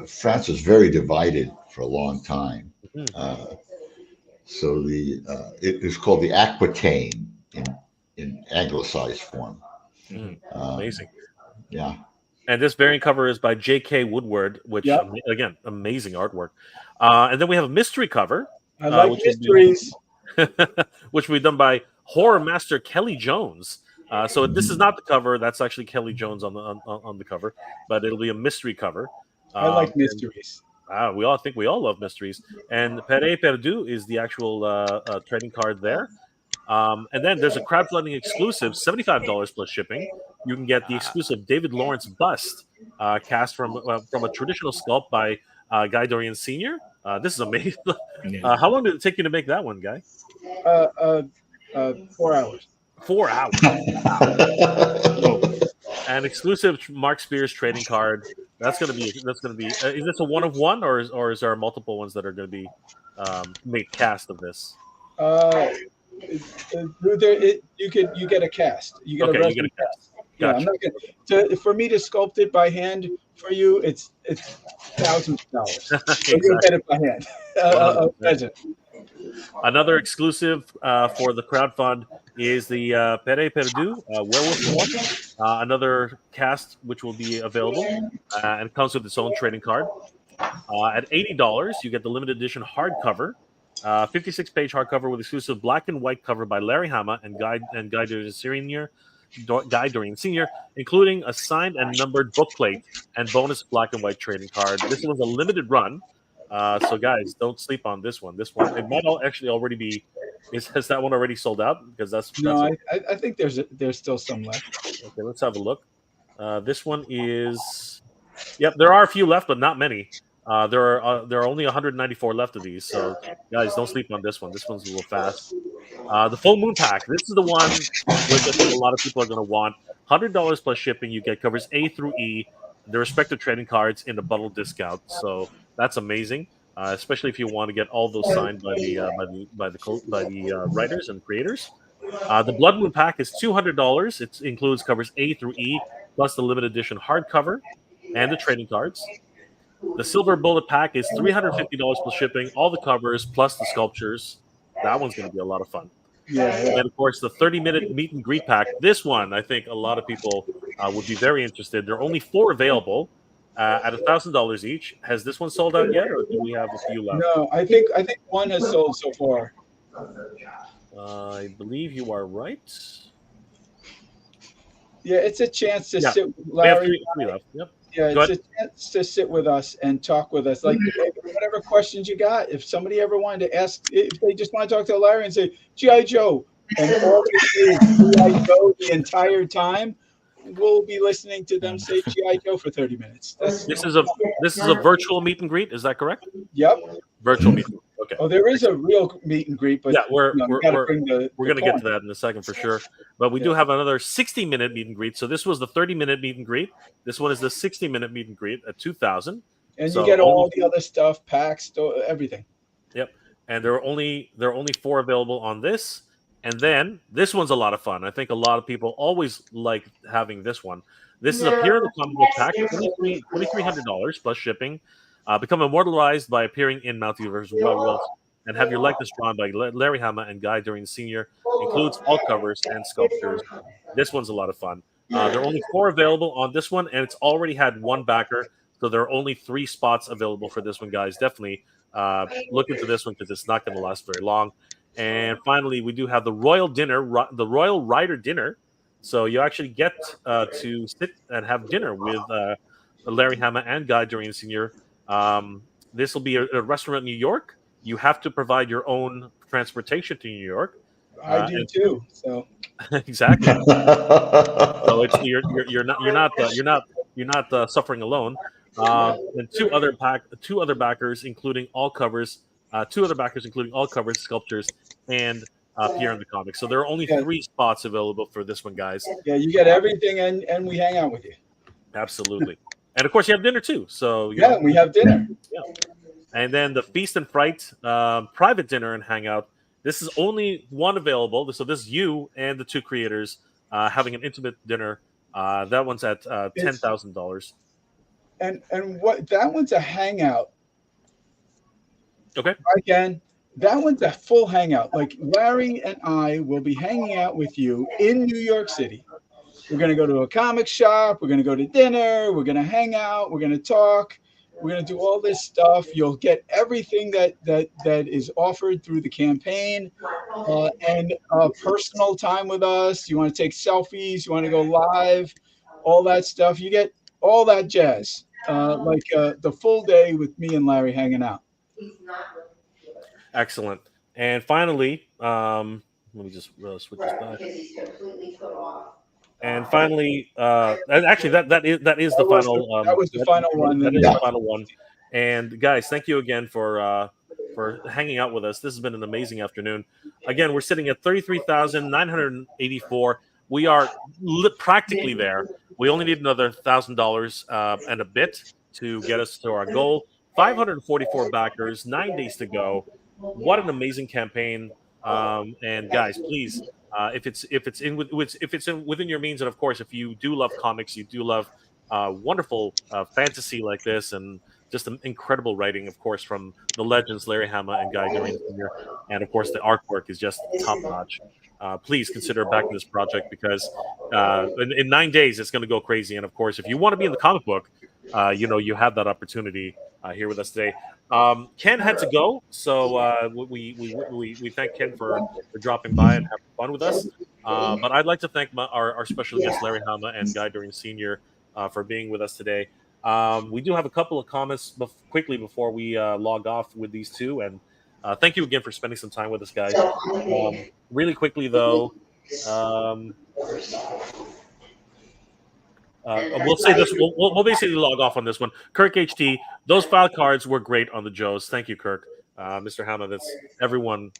France was very divided for a long time. So it was called the Aquitaine in anglicized form. Amazing. Yeah. And this variant cover is by J.K. Woodward, which again, amazing artwork. And then we have a mystery cover. I like mysteries. Which will be done by horror master Kelly Jones. So this is not the cover. That's actually Kelly Jones on the cover, but it'll be a mystery cover. I like mysteries. We all love mysteries. And Pere Perdu is the actual trading card there. And then there's a crowdfunding exclusive, $75 plus shipping. You can get the exclusive David Lawrence bust cast from a traditional sculpt by Guy Dorian Sr. This is amazing. How long did it take you to make that one, Guy? 4 hours. 4 hours. An exclusive Mark Spears trading card. That's gonna be. Is this a one of one, or is there multiple ones that are gonna be made cast of this? You get a cast. You get a resin cast. Yeah, Gotcha. I'm not for me to sculpt it by hand for you. It's thousands of dollars. So you'll get it by hand. Resin. Another exclusive for the crowdfund is the Pere Perdu Werewolf one. Another cast which will be available and comes with its own trading card. At $80, you get the limited edition hardcover, 56-page hardcover with exclusive black and white cover by Larry Hama and Guy Dorian Sr., including a signed and numbered bookplate and bonus black and white trading card. This was a limited run. So guys, don't sleep on this one. This one, it might actually already be. Has that one already sold out? Because that's I think there's still some left. Okay, let's have a look. This one is. Yep, there are a few left, but not many. There are only 194 left of these. So guys, don't sleep on this one. This one's a little fast. The full moon pack. This is the one which I think a lot of people are going to want. $100 plus shipping. You get covers A through E, the respective trading cards in the bundle discount. So that's amazing, especially if you want to get all those signed by the writers and creators. The Blood Moon pack is $200. It includes covers A through E, plus the limited edition hardcover and the trading cards. The Silver Bullet pack is $350 plus shipping, all the covers plus the sculptures. That one's going to be a lot of fun. Yeah. And of course, the 30-minute meet and greet pack. This one, I think a lot of people would be very interested. There are only 4 available at $1,000 each. Has this one sold out yet, or do we have a few left? No, I think one has sold so far. I believe you are right. Yeah, it's a chance to sit with We have Larry. 3 left. Yep. Yeah, Go it's a chance to sit with us and talk with us. Like whatever questions you got, if somebody ever wanted to ask, if they just want to talk to Larry and say G.I. Joe, and all they say is G.I. Joe the entire time, we'll be listening to them say G.I. Joe for 30 minutes. This is a virtual meet and greet. Is that correct? Yep. Virtual meet and greet. Okay. Oh, there is a real meet and greet, but Yeah, we're going to get to that in a second for sure. But we do have another 60-minute meet and greet. So this was the 30-minute meet and greet. This one is the 60-minute meet and greet at $2,000. And you get all the other stuff, packs, everything. Yep. And there are only 4 available on this. And then this one's a lot of fun. I think a lot of people always like having this one. This is a Appear in the Comic Book pack, $2,300 plus shipping. Become immortalized by appearing in Mounties vs. Werewolves and have your likeness drawn by Larry Hama and Guy Dorian Sr. Includes all covers and sculptures. This one's a lot of fun. There are only 4 available on this one, and it's already had 1 backer. So there are only 3 spots available for this one, guys. Definitely look into this one because it's not going to last very long. And finally, we do have the Royal Dinner, the Royal Rider Dinner. So you actually get to sit and have dinner with Larry Hama and Guy Dorian Sr. This will be a restaurant in New York. You have to provide your own transportation to New York. I do too. So exactly. So it's you're not suffering alone. And two other backers, including all covers. 2 other backers, including all covers, sculptures, and appear in the comics. So there are only 3 spots available for this one, guys. Yeah, you get everything, and we hang out with you. Absolutely. And of course, you have dinner too. So we have dinner. Yeah. And then the Feast and Fright private dinner and hangout. This is only one available. So this is you and the two creators having an intimate dinner. That one's at $10,000. And what that one's a hangout. Okay. Again, that one's a full hangout. Like Larry and I will be hanging out with you in New York City. We're going to go to a comic shop. We're going to go to dinner. We're going to hang out. We're going to talk. We're going to do all this stuff. You'll get everything that is offered through the campaign, and personal time with us. You want to take selfies. You want to go live, all that stuff. You get all that jazz, like the full day with me and Larry hanging out. Excellent. And finally, let me just switch this back. And finally, actually, that is the final. That was the final one. That is the final one. And guys, thank you again for hanging out with us. This has been an amazing afternoon. Again, we're sitting at 33,984. We are practically there. We only need another $1,000 and a bit to get us to our goal. 544 backers, 9 days to go. What an amazing campaign! And guys, please. If it's within your means, and of course, if you do love comics, you do love wonderful fantasy like this, and just an incredible writing, of course, from the legends Larry Hama and Guy Dorian Sr. And of course, the artwork is just top notch. Please consider backing this project because in 9 days it's going to go crazy. And of course, if you want to be in the comic book, you have that opportunity here with us today. Ken had to go, so we thank Ken for dropping by and having fun with us. But I'd like to thank our special guests, Larry Hama and Guy Dorian Sr., for being with us today. We do have a couple of comments quickly before we log off with these two, and thank you again for spending some time with us, guys. Really quickly, though, we'll say this. We'll basically log off on this one. Kirk HT, those file cards were great on the Joes. Thank you, Kirk. Mr. Hama, everyone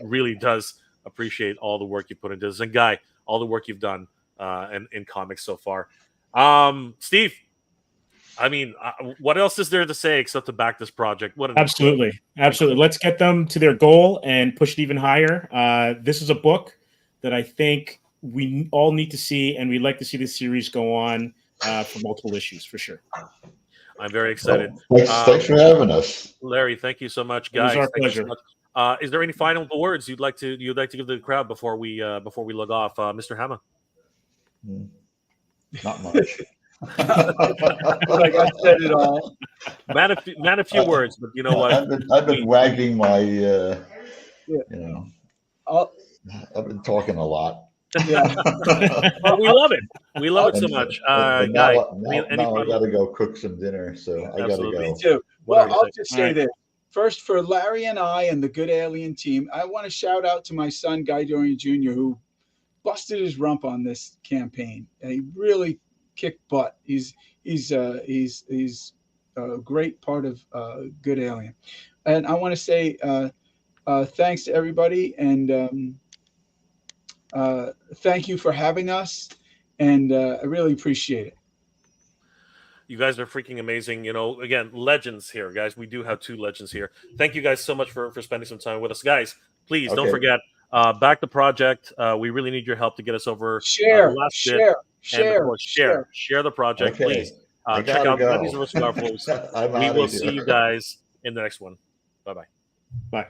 really does appreciate all the work you put into this. And Guy, all the work you've done in comics so far. Steve, I mean, what else is there to say except to back this project? Absolutely. Let's get them to their goal and push it even higher. This is a book that I think we all need to see, and we'd like to see this series go on for multiple issues for sure. I'm very excited. Thanks for having us, Larry. Thank you so much, guys. It was our pleasure. So is there any final words you'd like to give the crowd before we log off, Mr. Hama? Not much. Like I said it all. Man, a few words, but you know what? I've been wagging my, I've been talking a lot. Yeah. Well, we love it. We love it so much. Guy, now I got to go cook some dinner, so I got to go. Me too. Well, I'll just say this. First, for Larry and I and the Good Alien team, I want to shout out to my son, Guy Dorian Jr., who busted his rump on this campaign. He really kicked butt. He's a great part of Good Alien. And I want to say thanks to everybody, and thank you for having us, and I really appreciate it. You guys are freaking amazing. Again, legends here, guys. We do have two legends here. Thank you guys so much for spending some time with us. Guys, please don't forget, back the project. We really need your help to get us over share the last bit. Share, and of course, share the project, please. Check out Mounties vs Werewolves. We will see you guys in the next one. Bye-bye. Bye.